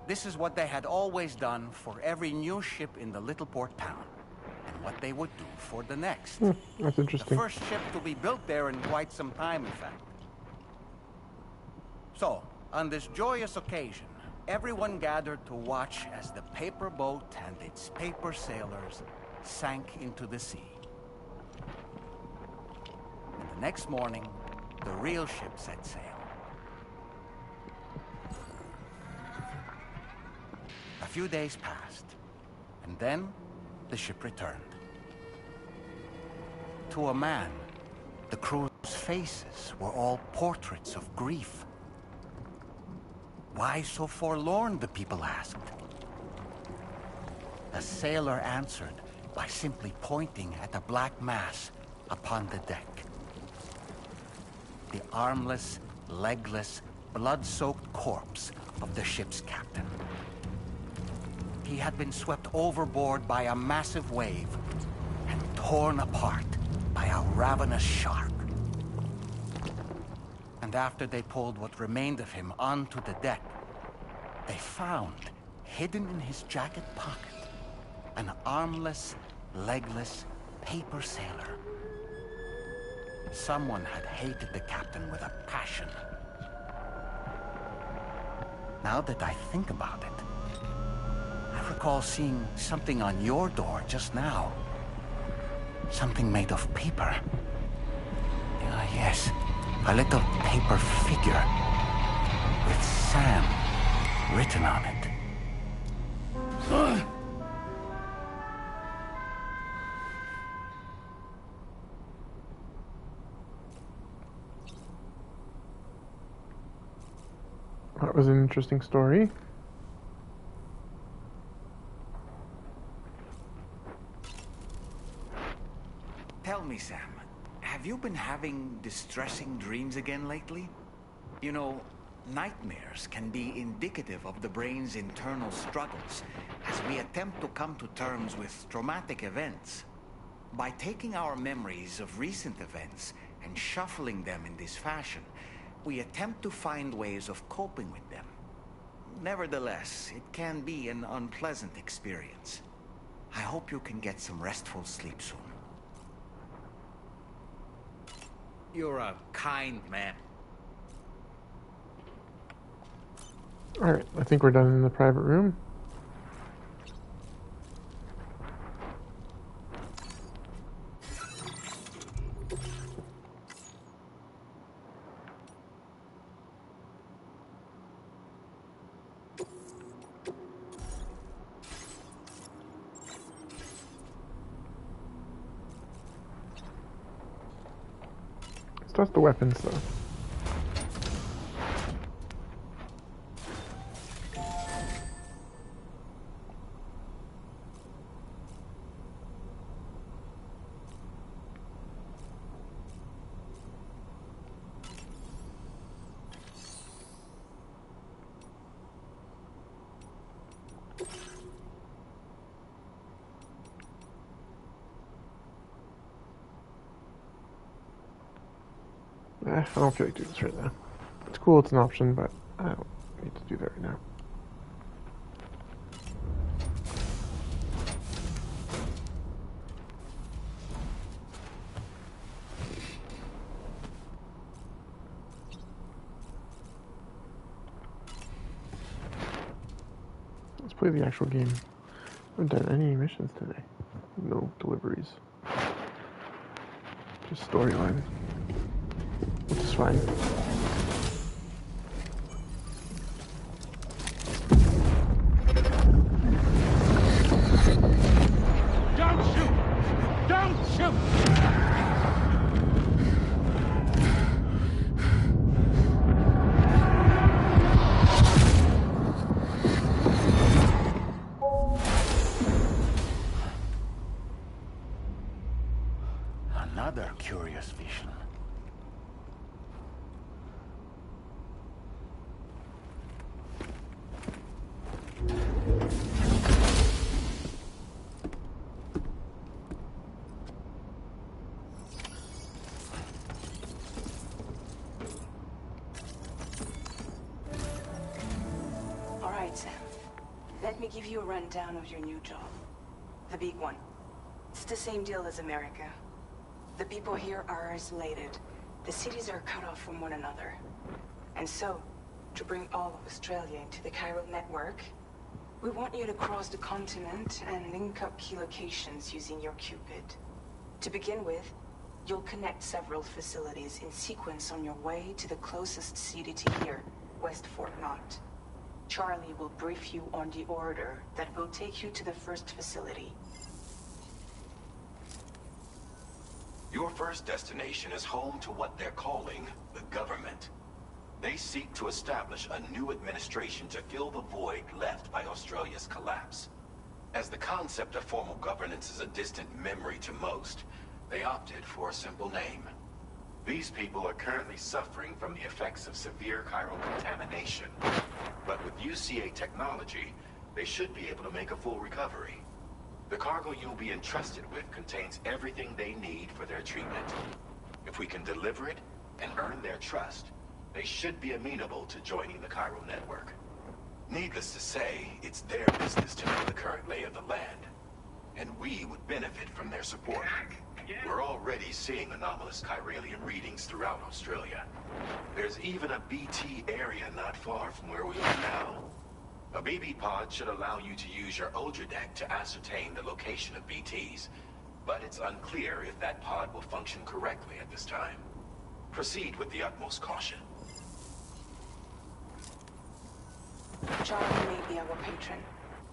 this is what they had always done for every new ship in the little port town, and what they would do for the next. That's interesting. The first ship to be built there in quite some time, in fact. So, on this joyous occasion, everyone gathered to watch as the paper boat and its paper sailors sank into the sea. And the next morning, the real ship set sail. A few days passed, and then the ship returned. To a man, the crew's faces were all portraits of grief. Why so forlorn, the people asked. A sailor answered by simply pointing at a black mass upon the deck. The armless, legless, blood-soaked corpse of the ship's captain. He had been swept overboard by a massive wave and torn apart by a ravenous shark. And after they pulled what remained of him onto the deck, they found, hidden in his jacket pocket, an armless, legless paper sailor. Someone had hated the captain with a passion. Now that I think about it, I recall seeing something on your door just now. Something made of paper. Yes, a little paper figure with Sam written on it. That was an interesting story. Tell me, Sam, have you been having distressing dreams again lately? You know, nightmares can be indicative of the brain's internal struggles as we attempt to come to terms with traumatic events. By taking our memories of recent events and shuffling them in this fashion, we attempt to find ways of coping with them. Nevertheless, it can be an unpleasant experience. I hope you can get some restful sleep soon. You're a kind man. Alright, I think we're done in the private room. Let's test the weapons though. I don't feel like doing this right now. It's cool, it's an option, but I don't need to do that right now. Let's play the actual game. I haven't done any missions today. No deliveries. Just storyline. Which is fine. Don't shoot! Don't shoot! Another curious vision. All right, Sam. Let me give you a rundown of your new job. The big one. It's the same deal as America. The people here are isolated. The cities are cut off from one another. And so, to bring all of Australia into the chiral network, we want you to cross the continent and link up key locations using your Cupid. To begin with, you'll connect several facilities in sequence on your way to the closest CDT here, West Fort Knott. Charlie will brief you on the order that will take you to the first facility. Your first destination is home to what they're calling the government. They seek to establish a new administration to fill the void left by Australia's collapse. As the concept of formal governance is a distant memory to most, they opted for a simple name. These people are currently suffering from the effects of severe chiral contamination. But with UCA technology, they should be able to make a full recovery. The cargo you'll be entrusted with contains everything they need for their treatment. If we can deliver it and earn their trust, they should be amenable to joining the chiral network. Needless to say, it's their business to know the current lay of the land, and we would benefit from their support. We're already seeing anomalous chiralian readings throughout Australia. There's even a BT area not far from where we are now. A BB pod should allow you to use your Ultra deck to ascertain the location of BTs, but it's unclear if that pod will function correctly at this time. Proceed with the utmost caution. Charlie may be our patron,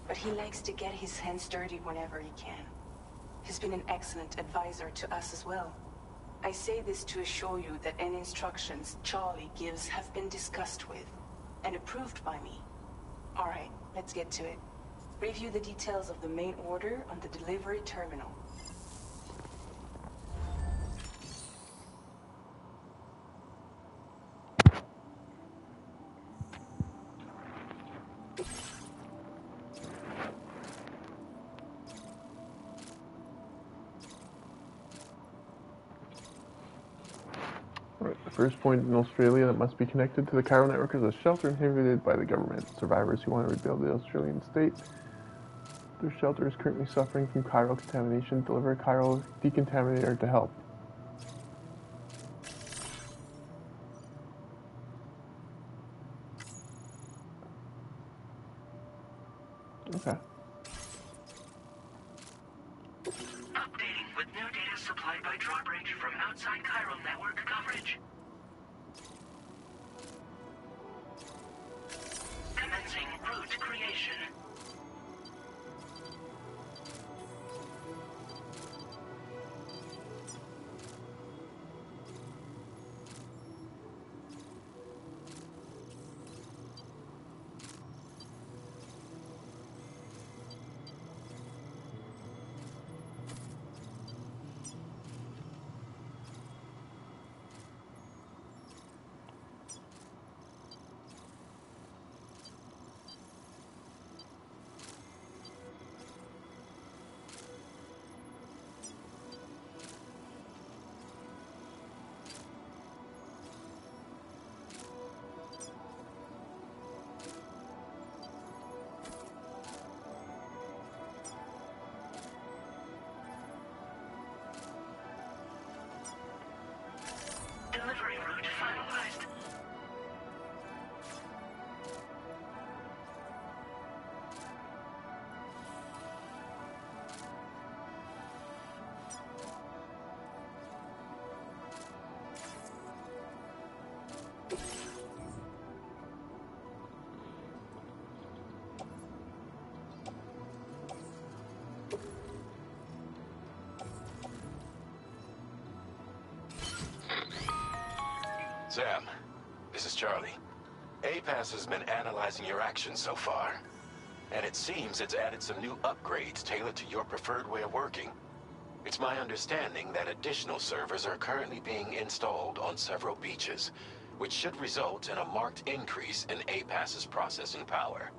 but he likes to get his hands dirty whenever he can. He's been an excellent advisor to us as well. I say this to assure you that any instructions Charlie gives have been discussed with and approved by me. All right, let's get to it. Review the details of the main order on the delivery terminal. Alright, the first point in Australia that must be connected to the chiral network is a shelter inhabited by the government. Survivors who want to rebuild the Australian state. Their shelter is currently suffering from chiral contamination. Deliver a chiral decontaminator to help. Okay. Updating with new data supplied by drawbridge from outside chiral network coverage. Commencing route creation. Sam, this is Charlie. APAS has been analyzing your actions so far, and it seems it's added some new upgrades tailored to your preferred way of working. It's my understanding that additional servers are currently being installed on several beaches, which should result in a marked increase in APAS's processing power.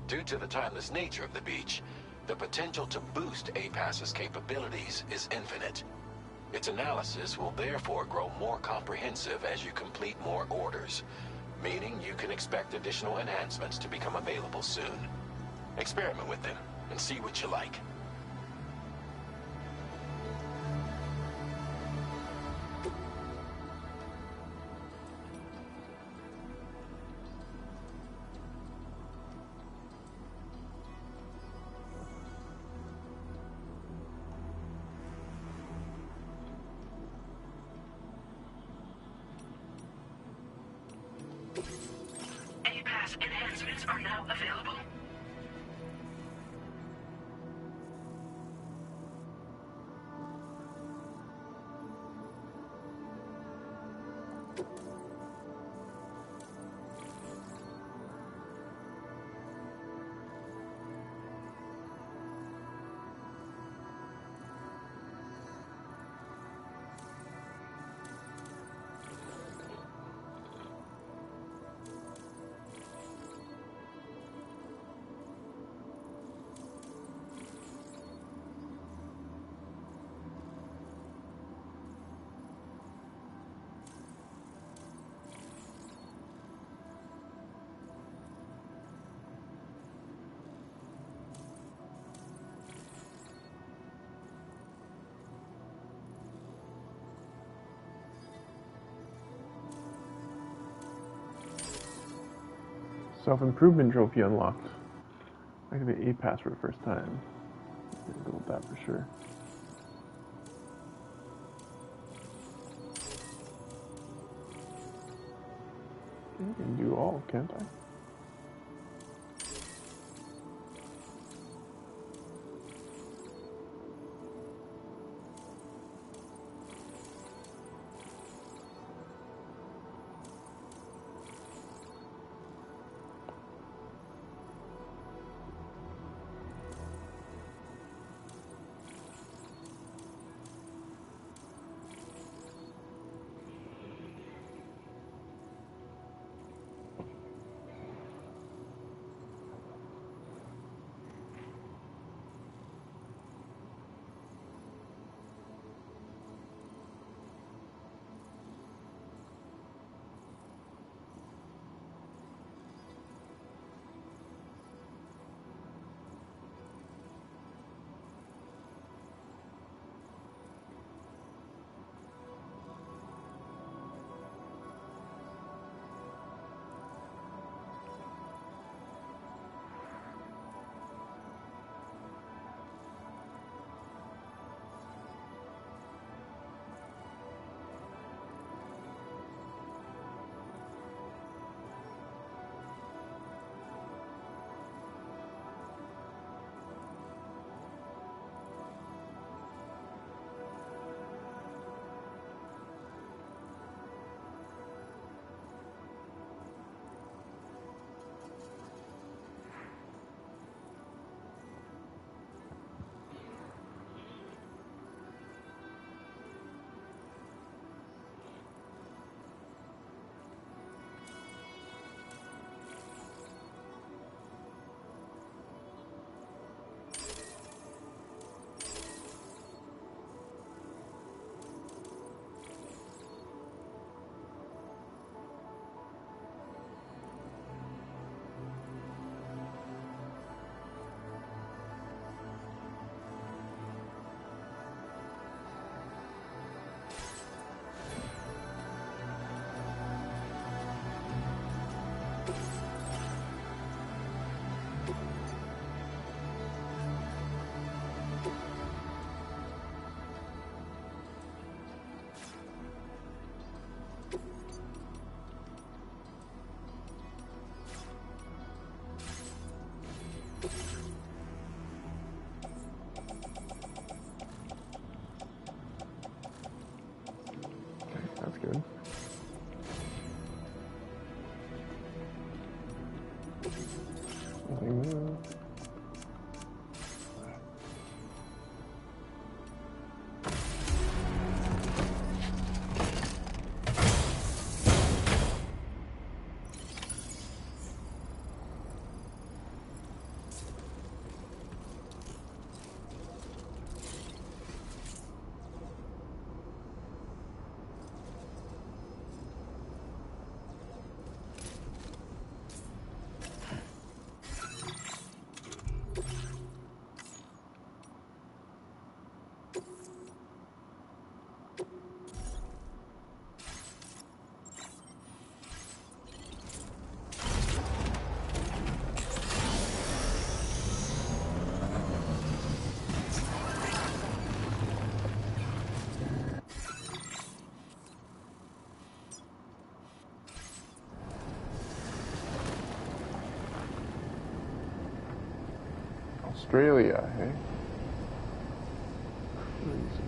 Due to the timeless nature of the beach, the potential to boost APAS's capabilities is infinite. Its analysis will therefore grow more comprehensive as you complete more orders, meaning you can expect additional enhancements to become available soon. Experiment with them and see what you like. APAS enhancements are now available. Self-improvement trophy unlocked. Activate APAS for the first time. I'm gonna go with that for sure. I can do all, can't I? Australia, hey? Crazy.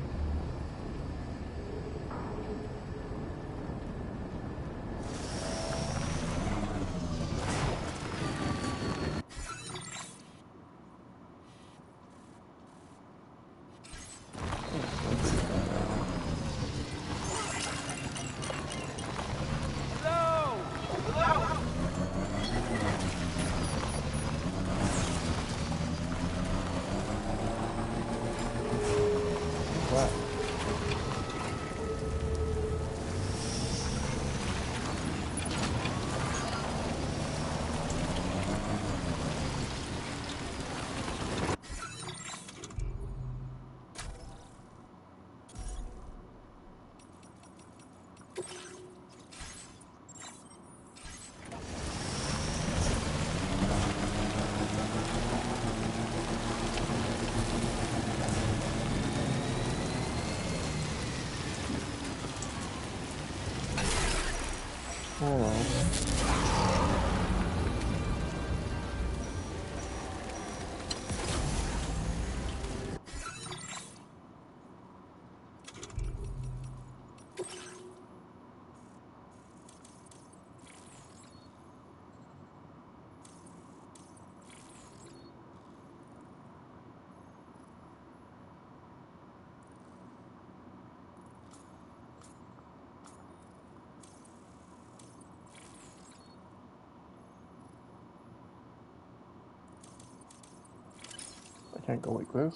I can't go like this.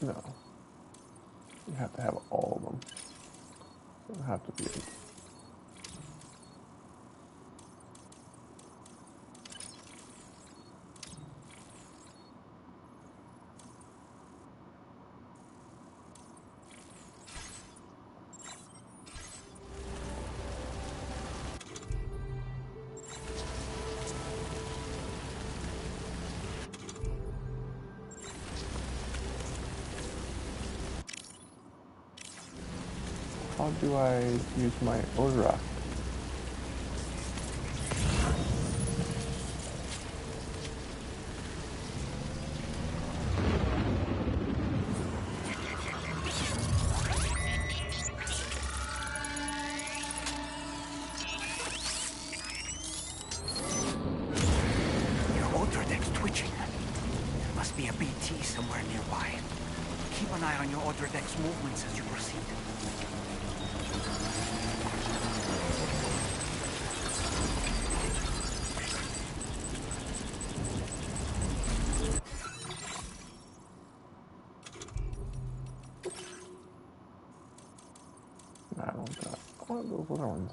No. You have to have all of them. It doesn't have to be like... How do I use my Odra? Your Ultra Deck's twitching. There must be a BT somewhere nearby. Keep an eye on your Ultra Deck's movements as you proceed. I don't got... I want those other ones.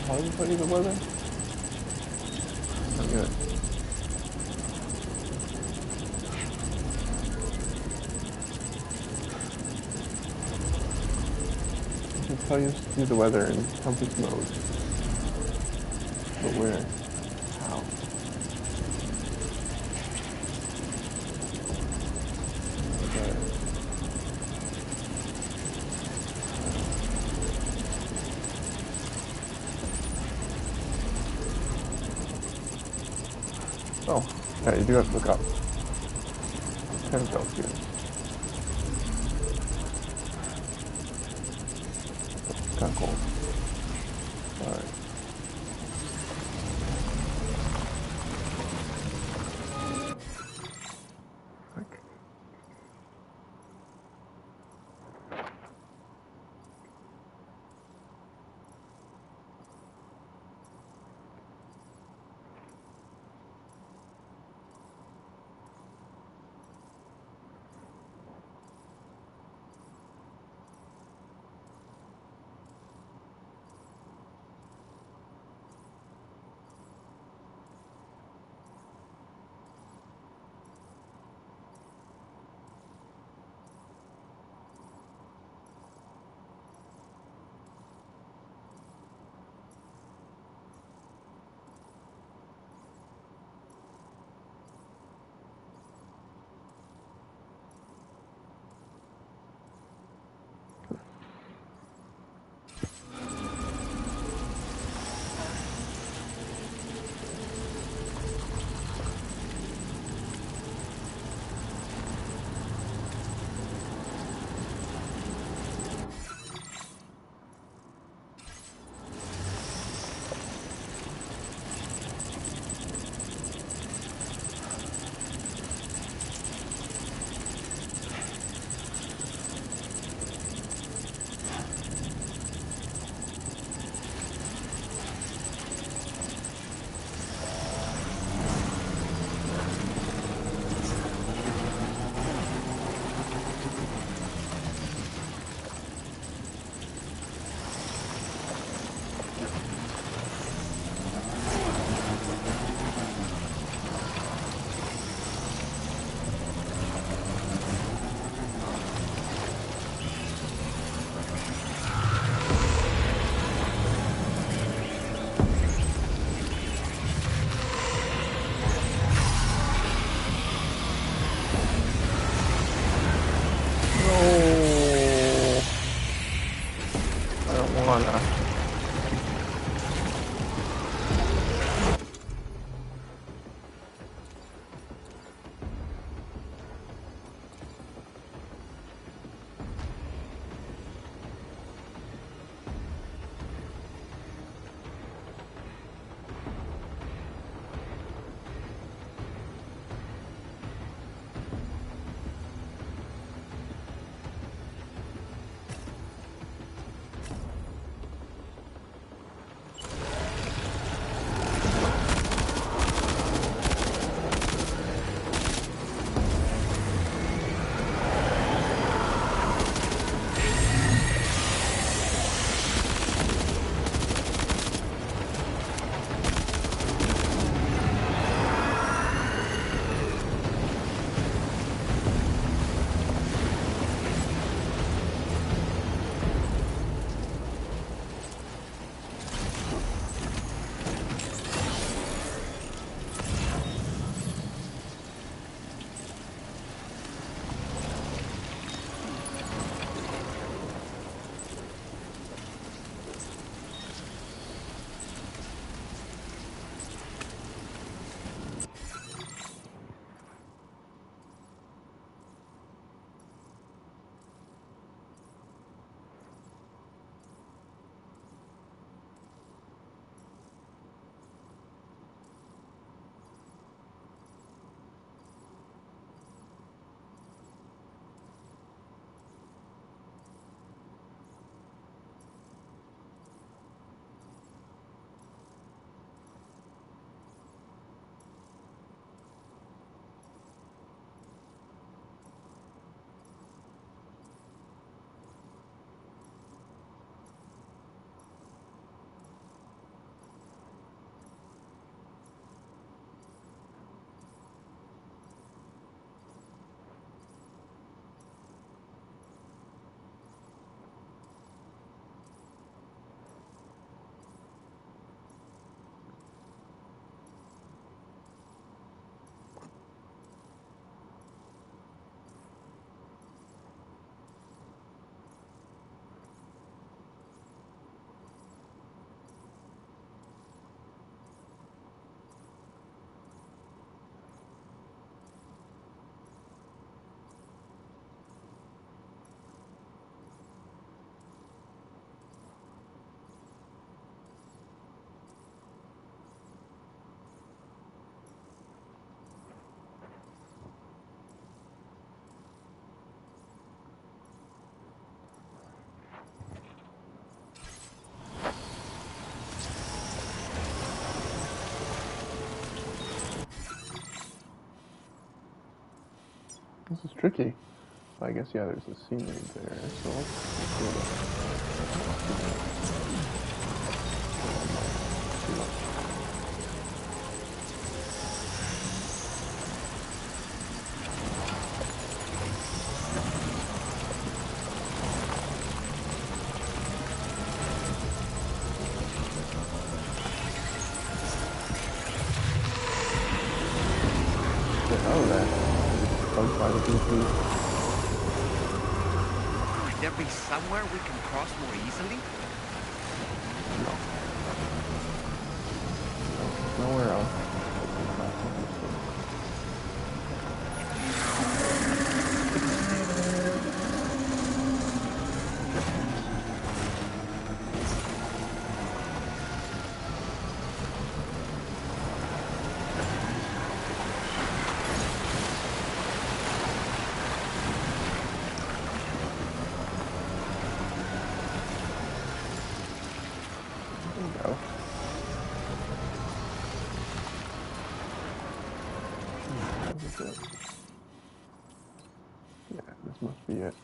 How do you put the weather? I'm good. I can tell you to do the weather in compass mode. But where? How? Okay. Oh, yeah, you do have to look up. It's kind of Celsius. It's kind of cold. Alright. This is tricky. I guess, yeah, there's a scenery there, so let's go Might there be somewhere we can cross more easily? No, nowhere else. Yeah, this must be it.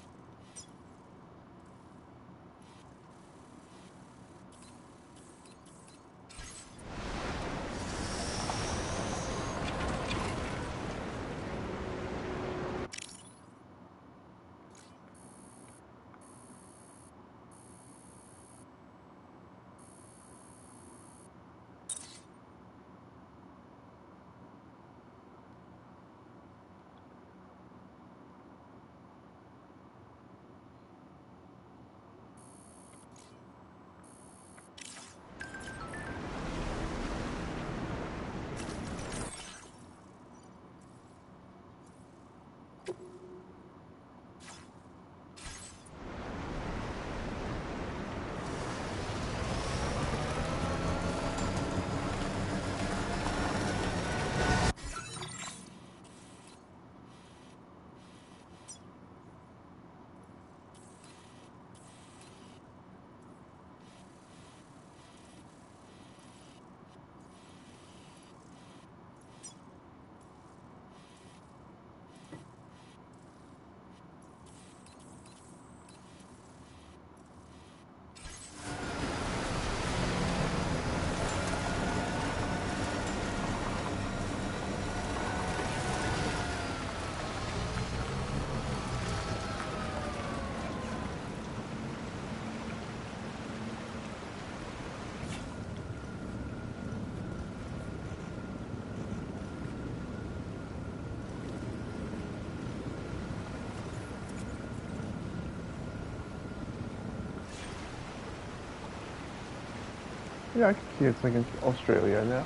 Yeah, I can see it's like in Australia now.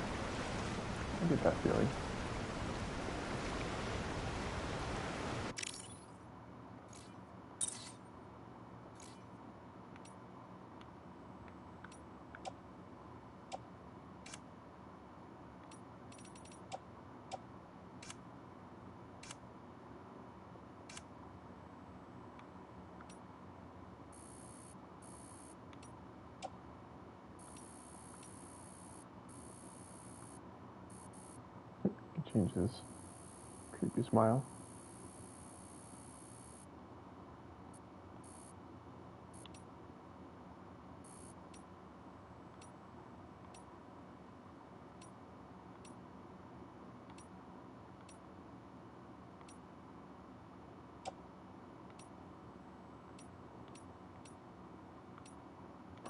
I get that feeling. Change his creepy smile.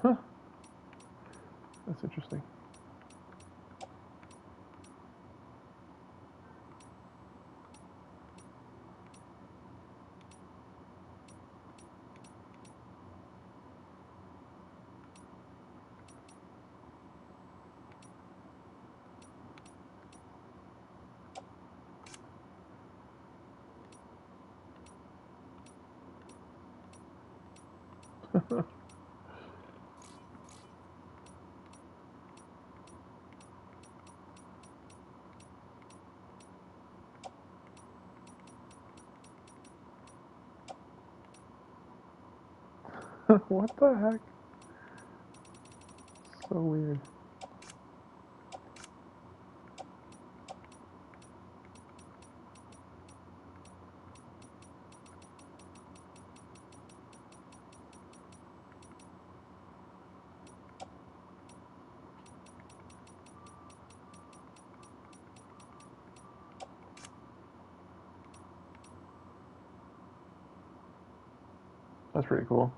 Huh. That's interesting. What the heck? So weird. That's pretty cool.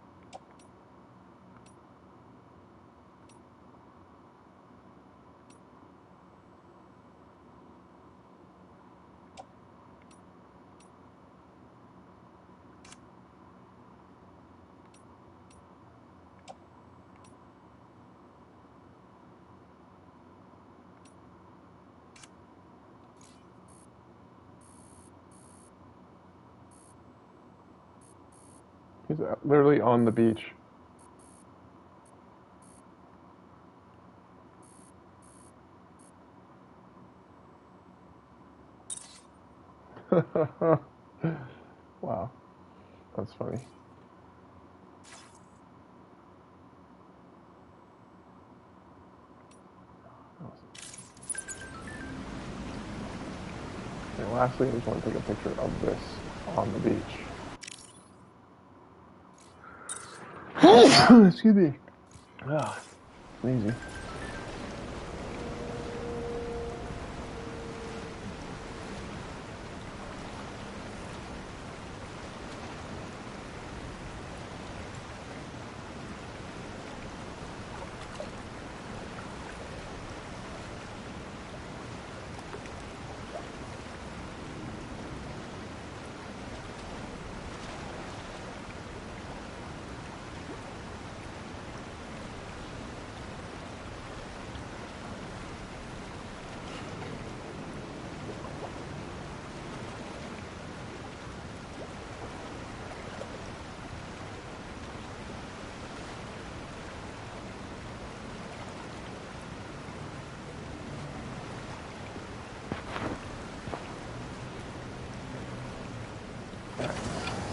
He's literally on the beach. Wow, that's funny. And lastly, I just want to take a picture of this on the beach. Excuse me. Ah, sneezy.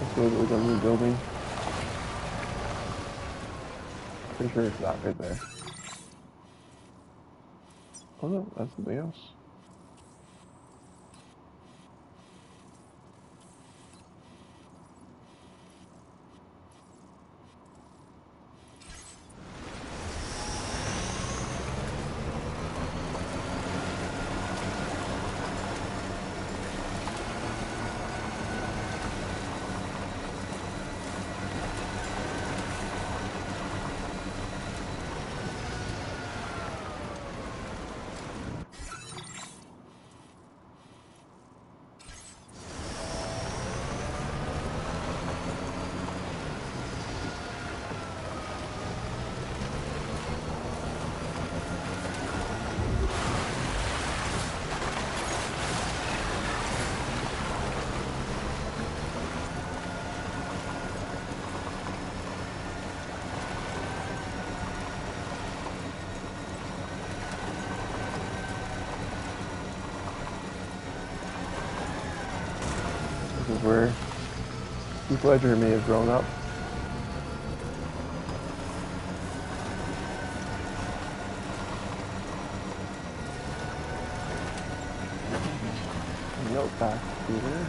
Let's go to the new building. Pretty sure it's that right there. Oh no, that's something else. This is where Heath Ledger may have grown up. Note back here.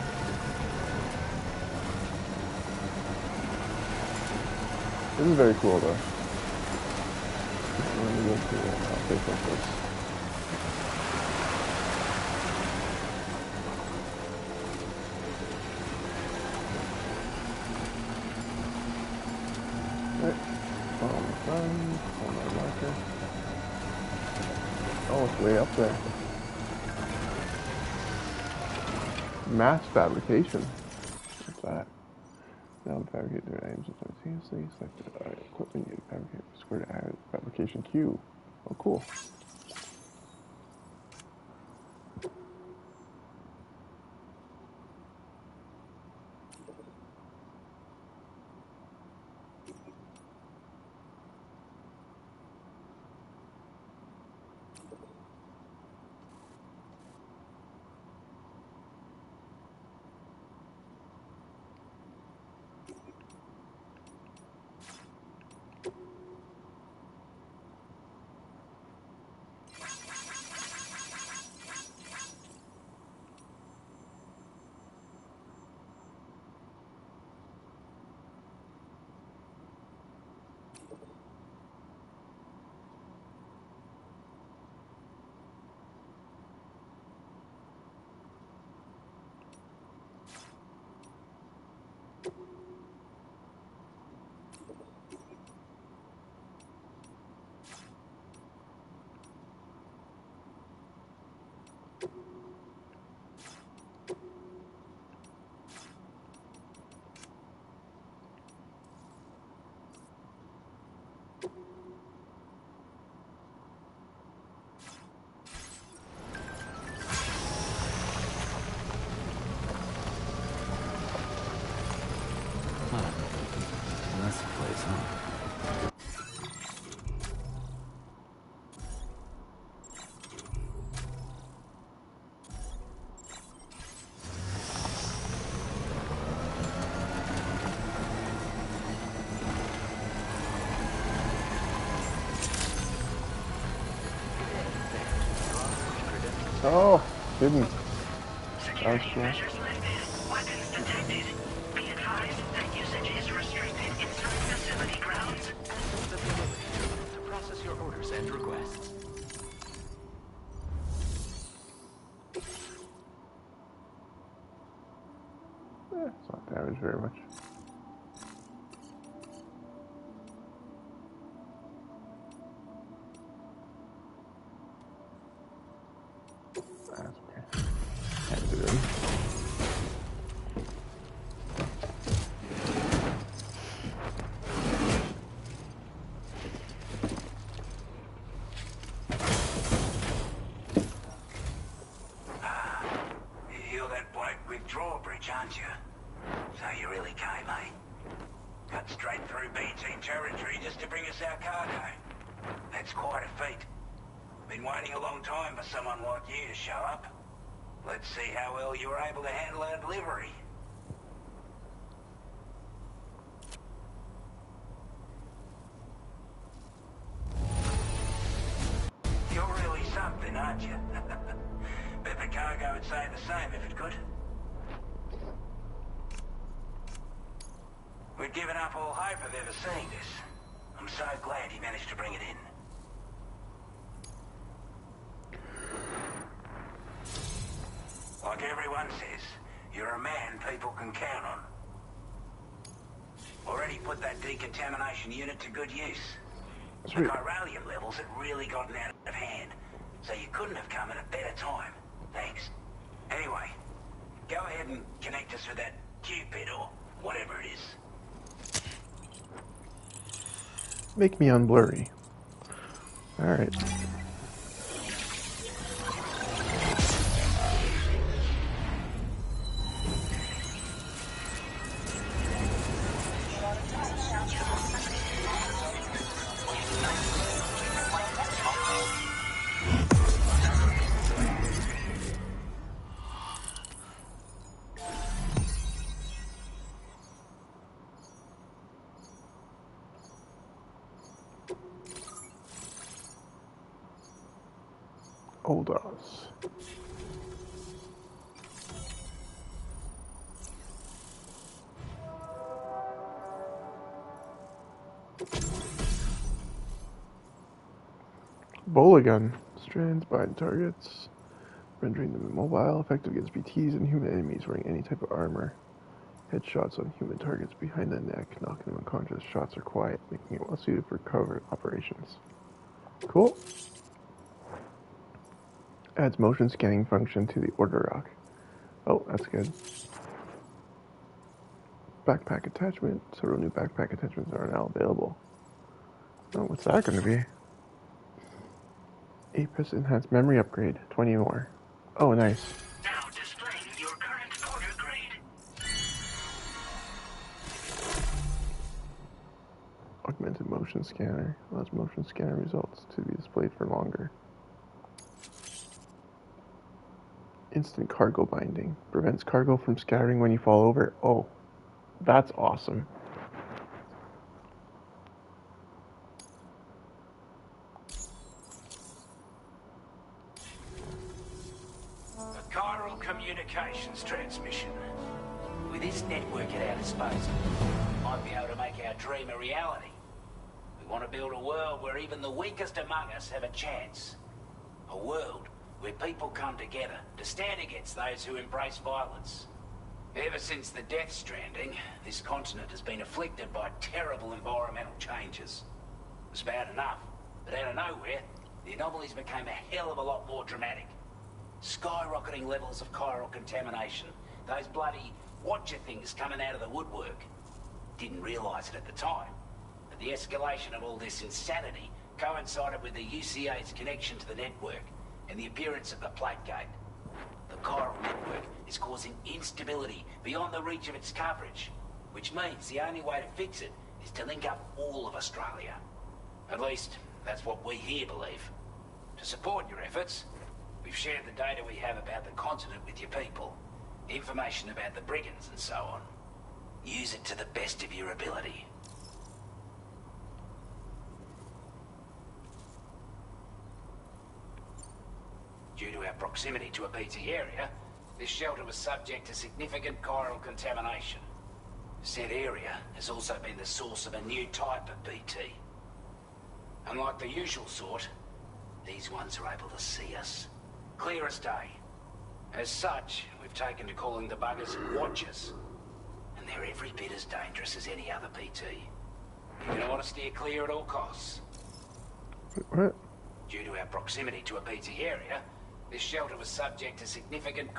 This is very cool though. Let me go to a place like this. Oh, it's way up there. Mass fabrication. What's that? Now fabricate their items simultaneously. Select the equipment you fabricate. Square to add fabrication queue. Oh, cool. That's the place, huh? Oh, didn't. That was cool. Weapons detected. Be advised that usage is restricted inside facility grounds. Access the facility to process your orders and requests. It's not damaged very much. That's okay. Can't do it. You're that bloke with drawbridge, aren't you? So you really came, eh? Cut straight through BT territory just to bring us our cargo. That's quite a feat. Been waiting a long time for someone like you to show up. Let's see how well you were able to handle our delivery. You're really something, aren't you? Bet the cargo would say the same if it could. We'd given up all hope of ever seeing this. I'm so glad you managed to bring it in. Like everyone says, you're a man people can count on. Already put that decontamination unit to good use. The chiralium levels had really gotten out of hand, so you couldn't have come at a better time. Thanks. Anyway, go ahead and connect us with that Cupid or whatever it is. Make me unblurry. Alright. Oldos. Bola gun. Strands bind targets, rendering them immobile, effective against BTs and human enemies wearing any type of armor. Headshots on human targets behind the neck, knocking them unconscious. Shots are quiet, making it well suited for covert operations. Cool. Adds motion scanning function to the order rock. Oh, that's good. Backpack attachment. Several new backpack attachments are now available. Oh, what's that going to be? APIS enhanced memory upgrade. 20 more. Oh, nice. Now displaying your current order grade. Augmented motion scanner. Allows motion scanner results to be displayed for longer. Instant cargo binding. Prevents cargo from scattering when you fall over. Oh, that's awesome. A chiral communications transmission. With this network at our disposal, we might be able to make our dream a reality. We want to build a world where even the weakest among us have a chance. A world where people come together to stand against those who embrace violence. Ever since the Death Stranding, this continent has been afflicted by terrible environmental changes. It was bad enough, but out of nowhere, the anomalies became a hell of a lot more dramatic. Skyrocketing levels of chiral contamination, those bloody watcher things coming out of the woodwork. Didn't realise it at the time, but the escalation of all this insanity coincided with the UCA's connection to the network and the appearance of the plate gate. The chiral network is causing instability beyond the reach of its coverage. which means the only way to fix it is to link up all of Australia. At least, that's what we here believe. To support your efforts, we've shared the data we have about the continent with your people, information about the brigands and so on. Use it to the best of your ability. Due to our proximity to a BT area, this shelter was subject to significant chiral contamination. Said area has also been the source of a new type of BT. Unlike the usual sort, these ones are able to see us. Clear as day. As such, we've taken to calling the buggers Watchers. And they're every bit as dangerous as any other BT. You're going to want to steer clear at all costs. What? Due to our proximity to a BT area, this shelter was subject to significant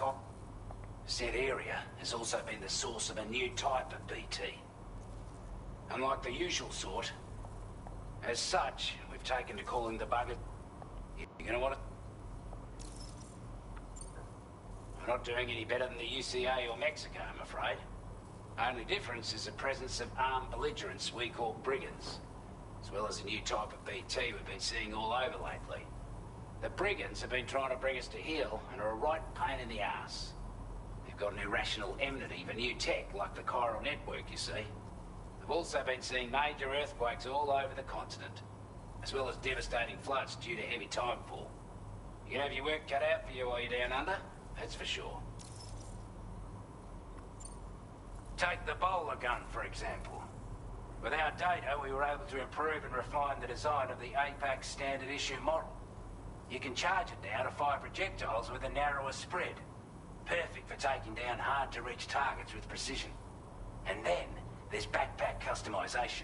Said area has also been the source of a new type of BT. Unlike the usual sort, as such, we've taken to calling the bugger... You're going to want to... We're not doing any better than the UCA or Mexico, I'm afraid. Only difference is the presence of armed belligerents we call brigands, as well as a new type of BT we've been seeing all over lately. The brigands have been trying to bring us to heel and are a right pain in the ass. They've got an irrational enmity for new tech like the chiral network, you see. They've also been seeing major earthquakes all over the continent, as well as devastating floods due to heavy timefall. You can have your work cut out for you while you're down under, that's for sure. Take the bowler gun, for example. With our data, we were able to improve and refine the design of the APAC standard issue model. You can charge it now to fire projectiles with a narrower spread. Perfect for taking down hard-to-reach targets with precision. And then, there's backpack customization.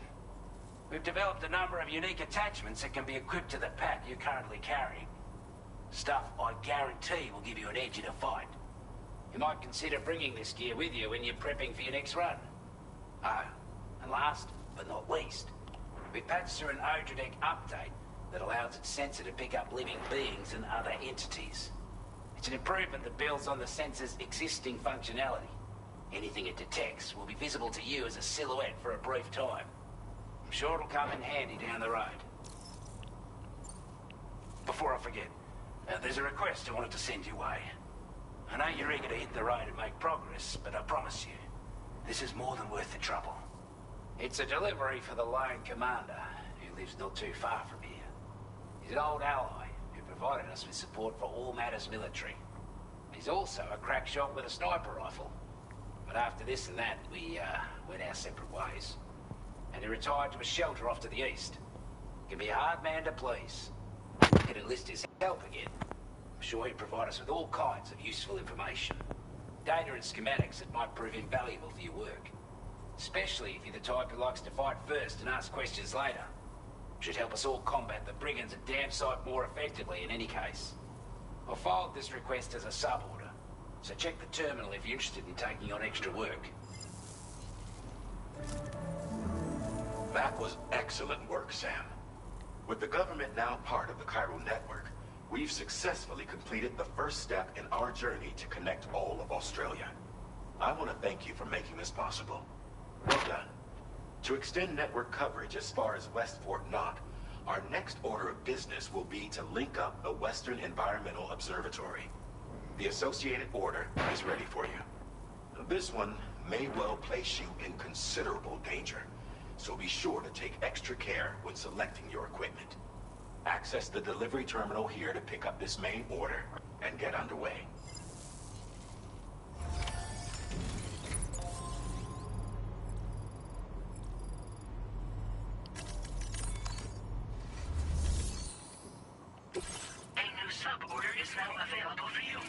We've developed a number of unique attachments that can be equipped to the pack you're currently carrying. Stuff I guarantee will give you an edge in a fight. You might consider bringing this gear with you when you're prepping for your next run. Oh, and last but not least, we patched through an Odradek update that allows its sensor to pick up living beings and other entities. It's an improvement that builds on the sensor's existing functionality. Anything it detects will be visible to you as a silhouette for a brief time. I'm sure it'll come in handy down the road. Before I forget, there's a request I wanted to send your way. I know you're eager to hit the road and make progress, but I promise you, this is more than worth the trouble. It's a delivery for the Lone Commander, who lives not too far from here. He's an old ally who provided us with support for all matters military. He's also a crack shot with a sniper rifle. But after this and that, we went our separate ways. And he retired to a shelter off to the east. Can be a hard man to please. We could enlist his help again. I'm sure he'd provide us with all kinds of useful information. Data and schematics that might prove invaluable for your work. Especially if you're the type who likes to fight first and ask questions later. Should help us all combat the brigands a damn sight more effectively in any case. I filed this request as a sub-order, so check the terminal if you're interested in taking on extra work. That was excellent work, Sam. With the government now part of the chiral network, we've successfully completed the first step in our journey to connect all of Australia. I want to thank you for making this possible. Well done. To extend network coverage as far as West Fort Knott, our next order of business will be to link up the Western Environmental Observatory. The associated order is ready for you. This one may well place you in considerable danger, so be sure to take extra care when selecting your equipment. Access the delivery terminal here to pick up this main order and get underway. A new sub-order is now available for you.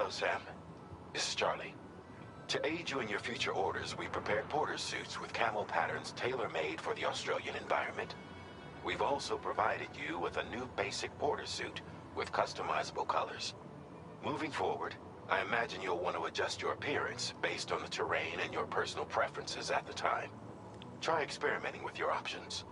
Hello, Sam. This is Charlie. To aid you in your future orders, we prepared porter suits with camo patterns tailor-made for the Australian environment. We've also provided you with a new basic porter suit with customizable colors. Moving forward, I imagine you'll want to adjust your appearance based on the terrain and your personal preferences at the time. Try experimenting with your options.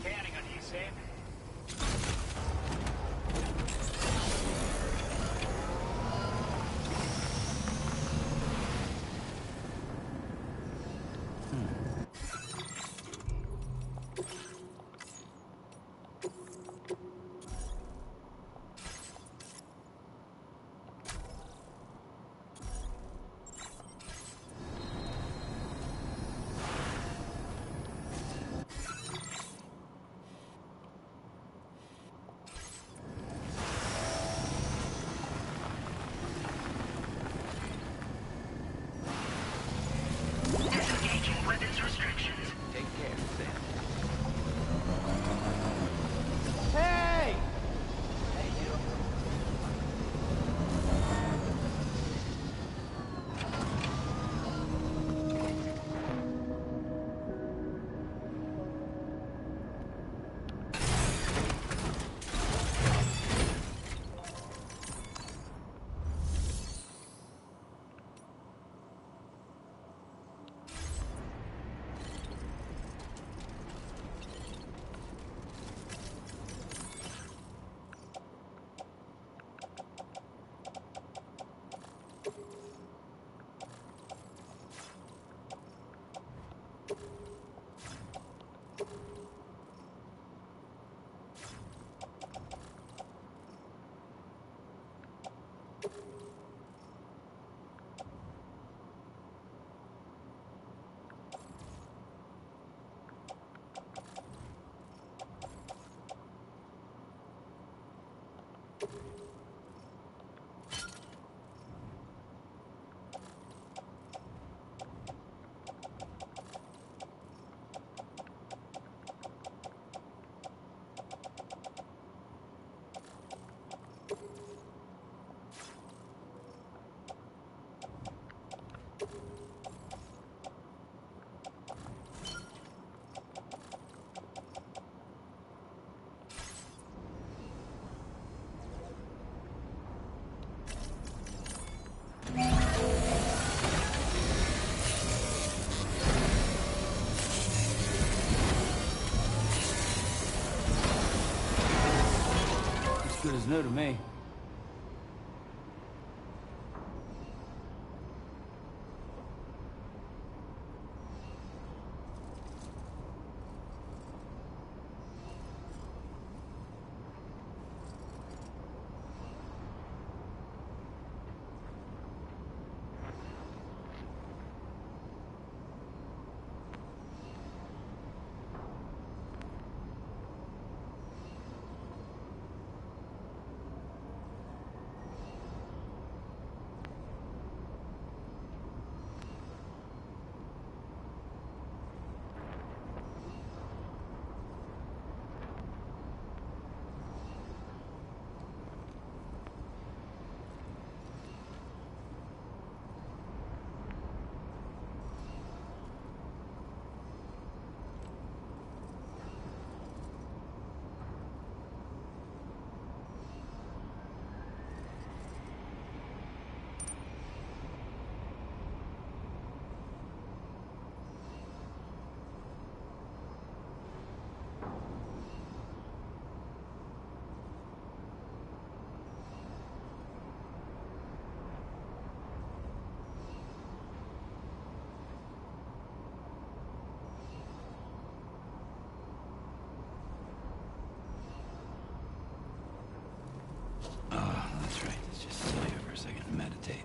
Counting on you, Sam. Disengaging weapons restrictions. Take care, Sam. Hey! Hey, you. good as new to me. That's right. Let's just sit here for a second and meditate.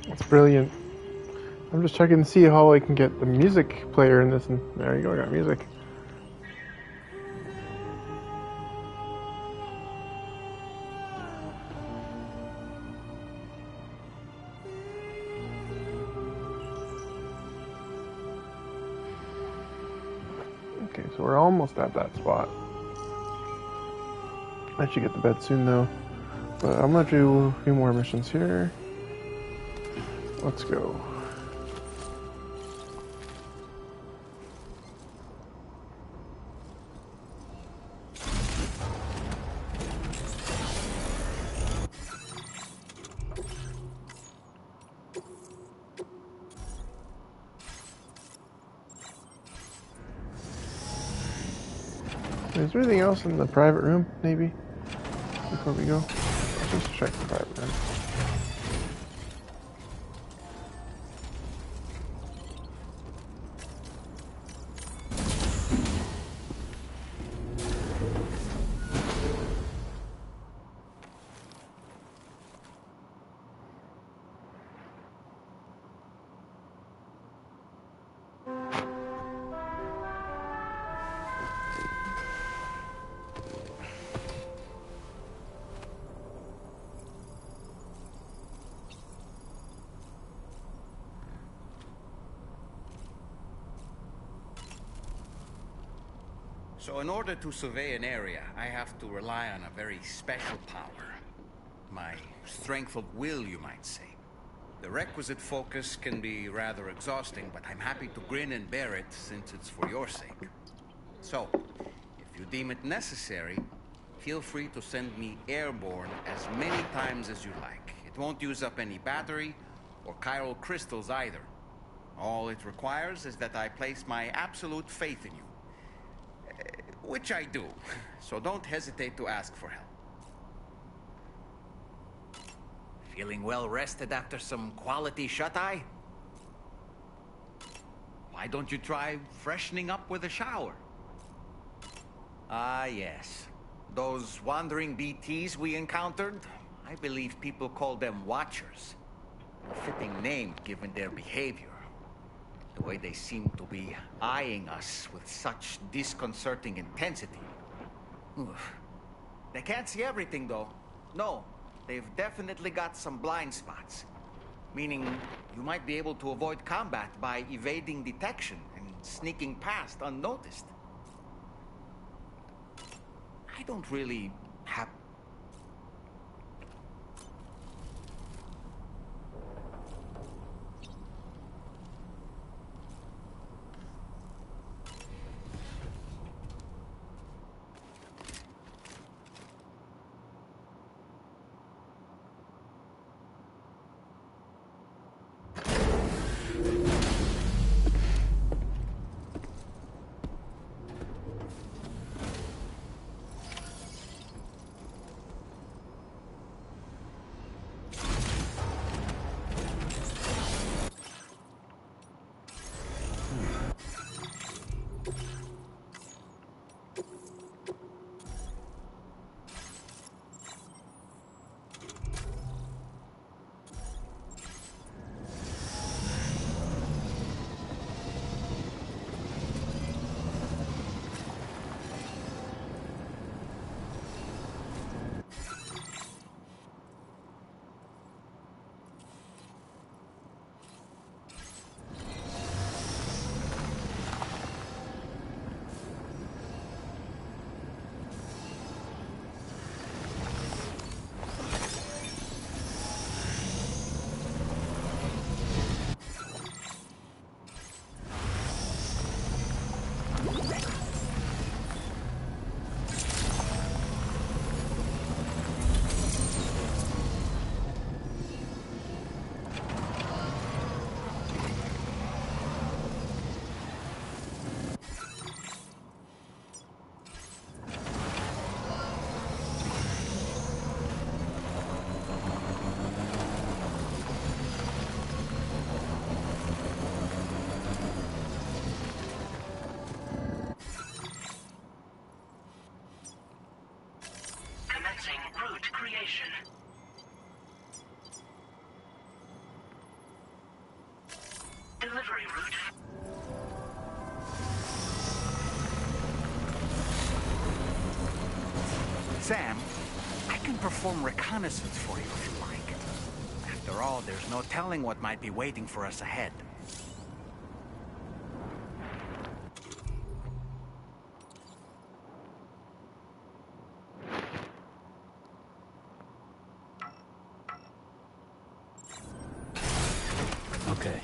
It's brilliant. I'm just checking to see how I can get the music player in this, and there you go, I got music. Okay, so we're almost at that spot. I should get to bed soon though. But I'm gonna do a few more missions here. Let's go. Is there anything else in the private room, maybe? Before we go? Let's just check the private room. So in order to survey an area, I have to rely on a very special power. My strength of will, you might say. The requisite focus can be rather exhausting, but I'm happy to grin and bear it since it's for your sake. So, if you deem it necessary, feel free to send me airborne as many times as you like. It won't use up any battery or chiral crystals either. All it requires is that I place my absolute faith in you. Which I do, so don't hesitate to ask for help. Feeling well rested after some quality shut-eye? Why don't you try freshening up with a shower? Ah, yes. Those wandering BTs we encountered, I believe people call them Watchers. A fitting name given their behavior. The way they seem to be eyeing us with such disconcerting intensity. Oof. They can't see everything, though. No, they've definitely got some blind spots. Meaning, you might be able to avoid combat by evading detection and sneaking past unnoticed. I don't really have... Route creation. Delivery route. Sam, I can perform reconnaissance for you if you like. After all, there's no telling what might be waiting for us ahead. Okay.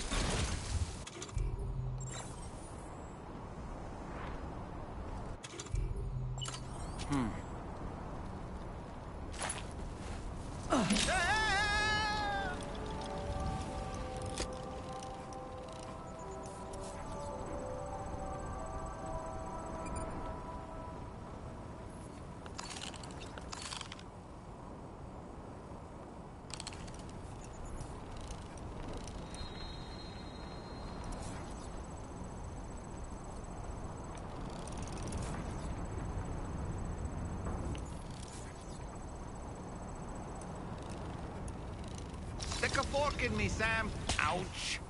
Stick a fork in me, Sam. Ouch.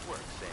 work, Sam.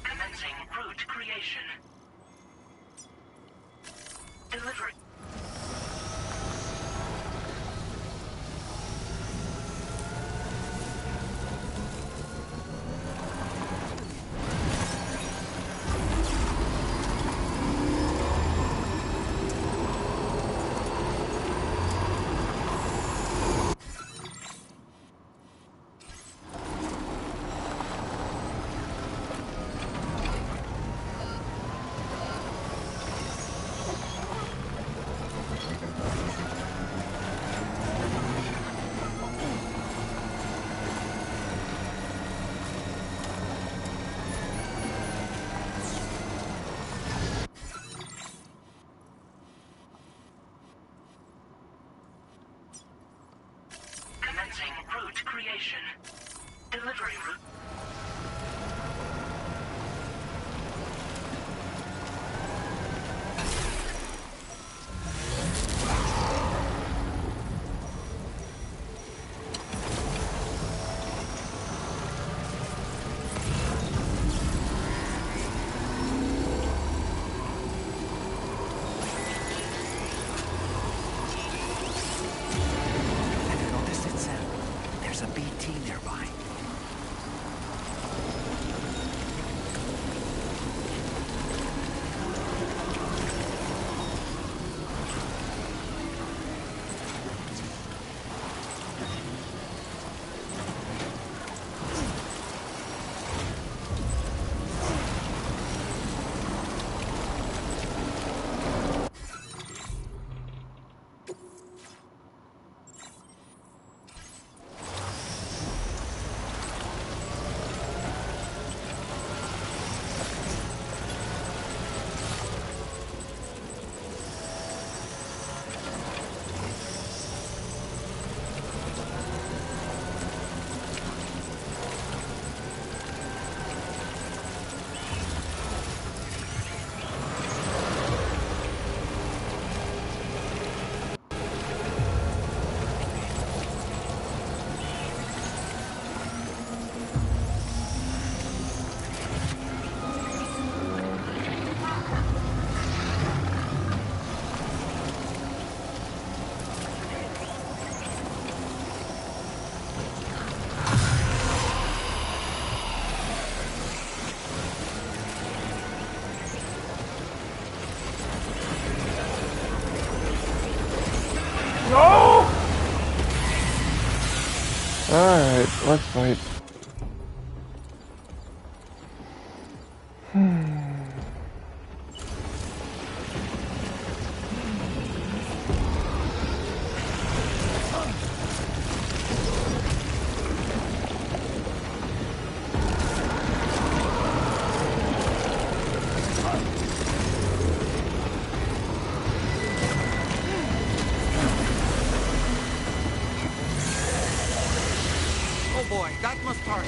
Commencing route creation. Delivery. Commencing route creation. Delivery route. Notice it, Sam. There's a BT nearby. No! Alright, let's fight. Oh boy, that must hurt.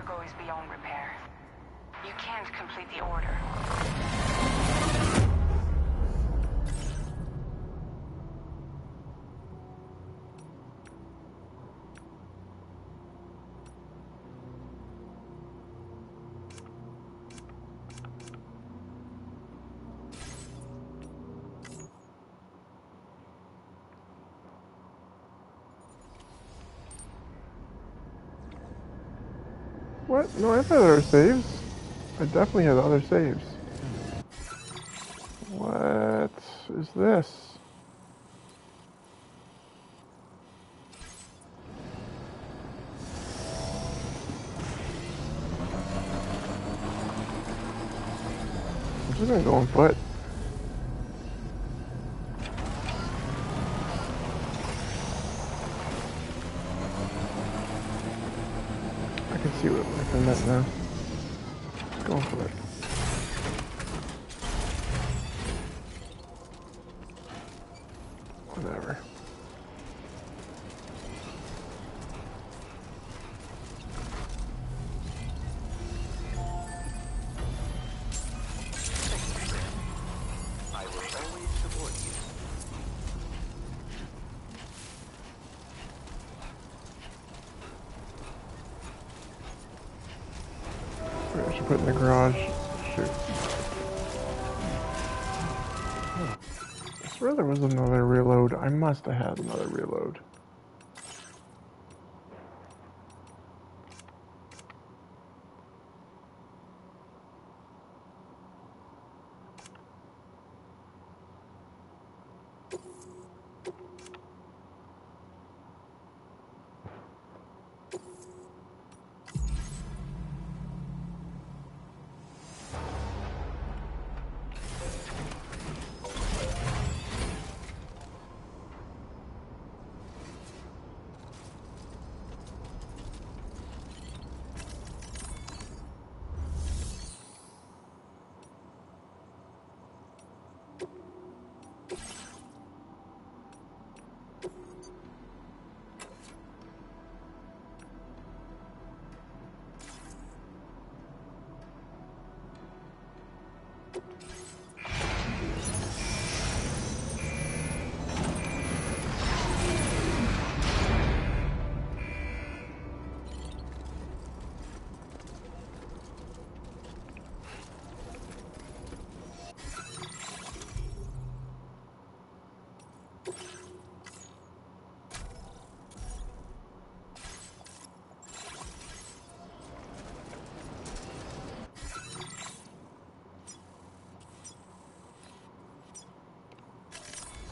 cargo is beyond repair. You can't complete the order. What? No, I thought there were saves. I definitely had other saves. What is this? I'm just gonna go on foot. I can see what I meant now. Just go on foot. Whatever. I will always support you. I should put it in the garage. Shoot. I swear there was another reload. I must have had another reload.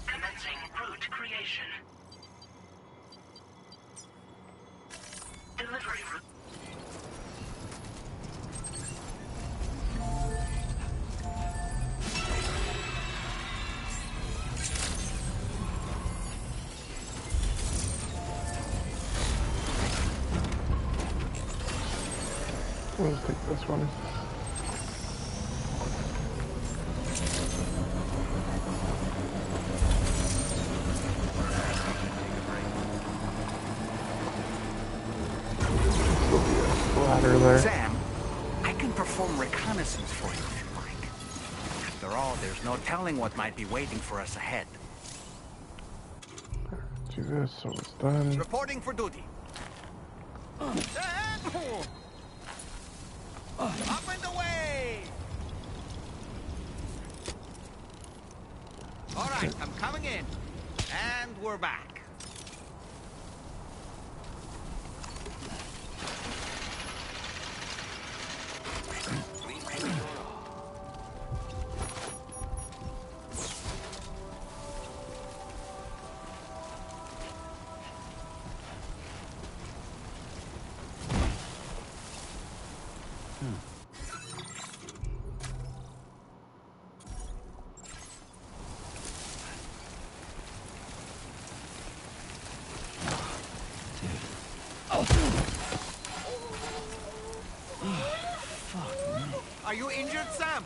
Commencing route creation. Delivery route. We'll just take this one. There. Sam, I can perform reconnaissance for you if you like. After all, there's no telling what might be waiting for us ahead. Do this so it's done. Reporting for duty. Up and away! All right, I'm coming in. And we're back. Are you injured, Sam?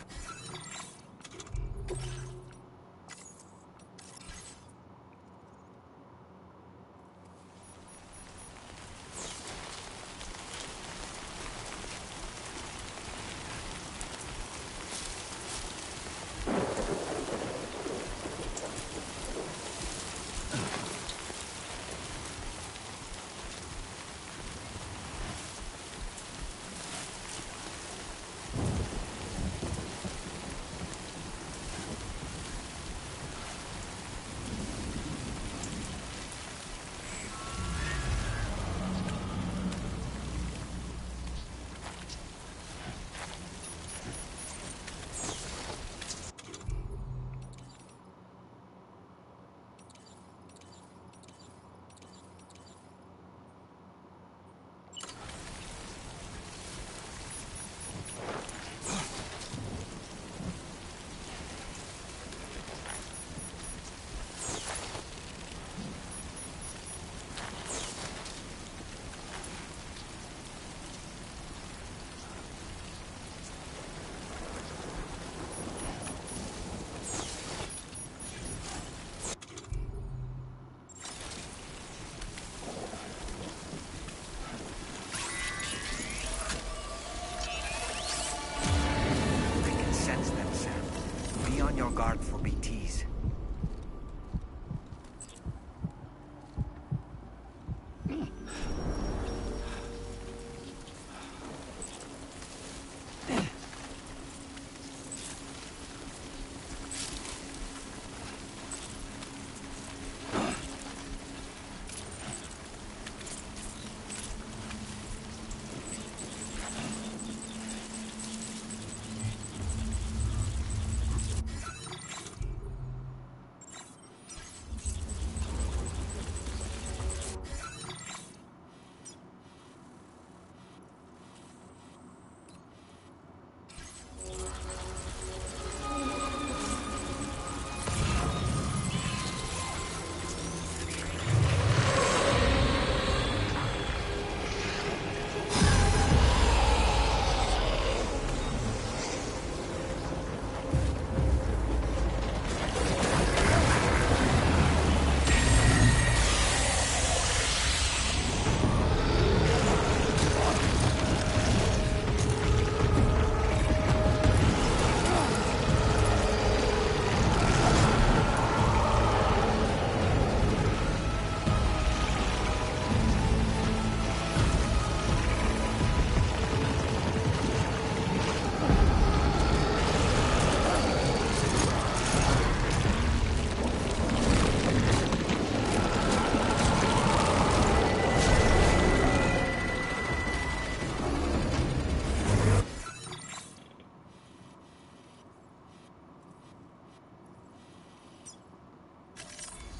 guard for BTs.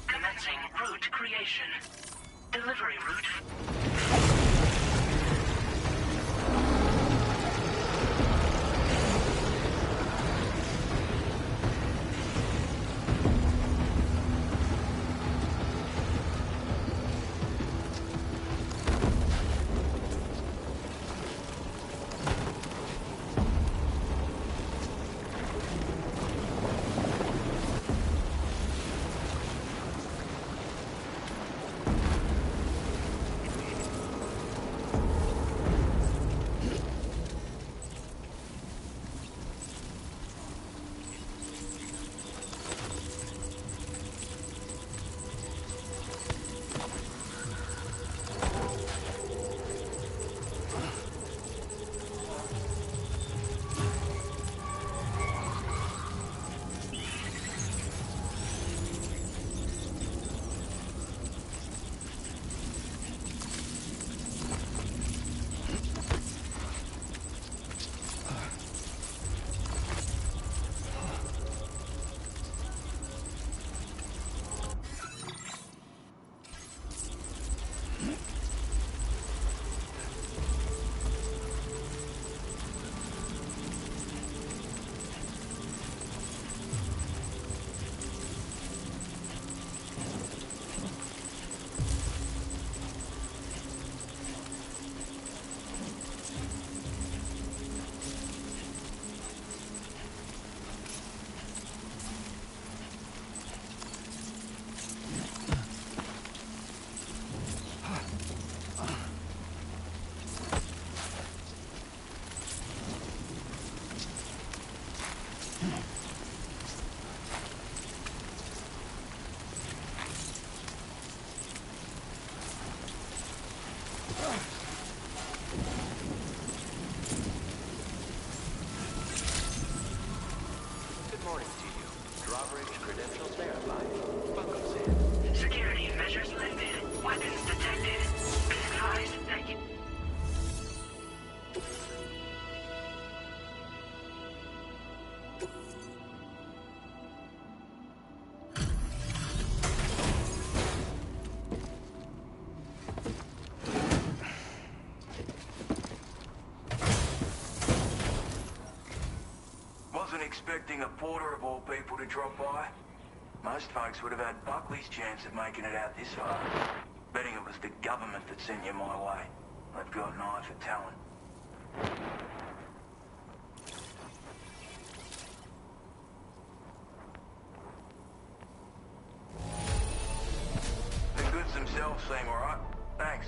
Commencing route creation. Delivery route. Good morning to you. Drawbridge credentials verified. Welcome, Sam. Security measures lifted. Weapons detected. Be advised that you... Wasn't expecting a porter of all people to drop by. Most folks would have had Buckley's chance of making it out this far. Betting it was the government that sent you my way. They've got an eye for talent. The goods themselves seem alright. Thanks.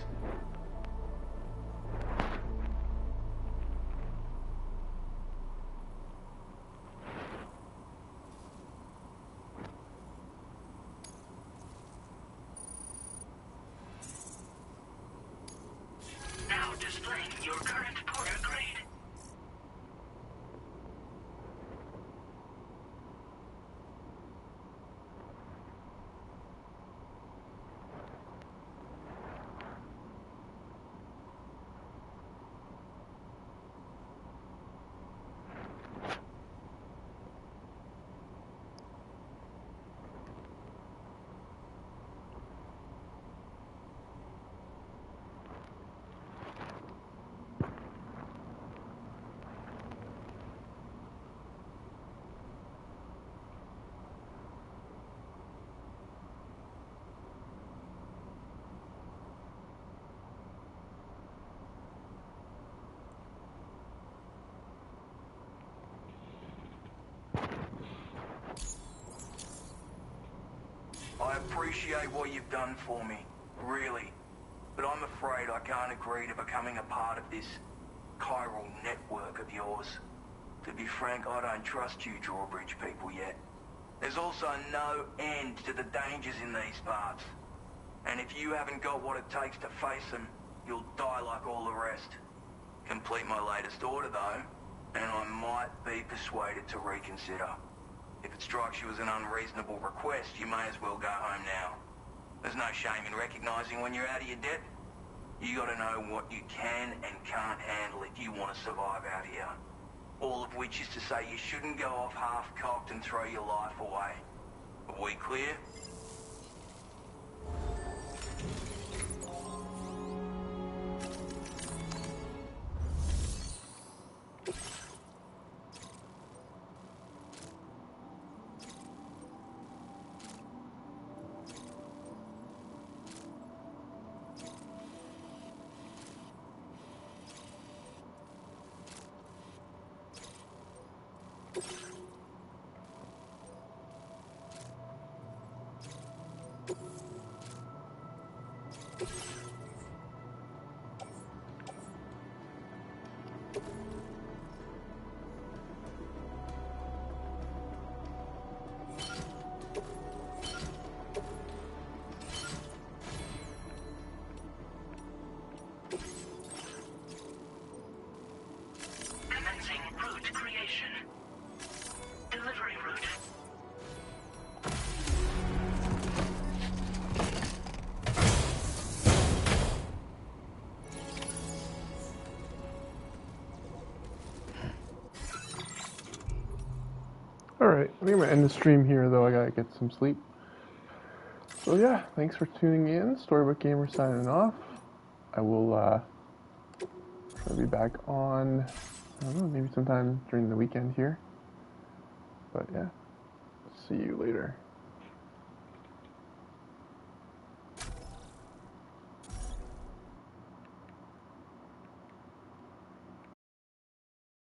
I appreciate what you've done for me, really. But I'm afraid I can't agree to becoming a part of this chiral network of yours. To be frank, I don't trust you drawbridge people yet. There's also no end to the dangers in these parts. And if you haven't got what it takes to face them, you'll die like all the rest. Complete my latest order, though, and I might be persuaded to reconsider. If it strikes you as an unreasonable request, you may as well go home now. There's no shame in recognizing when you're out of your depth. You gotta know what you can and can't handle if you want to survive out here. All of which is to say you shouldn't go off half-cocked and throw your life away. Are we clear? Commencing route creation. Delivery route. Alright, I think I'm going to end the stream here, though. I gotta get some sleep. So yeah, thanks for tuning in. Storybook Gamer signing off. I will try to be back on, I don't know, maybe sometime during the weekend here. But yeah, see you later.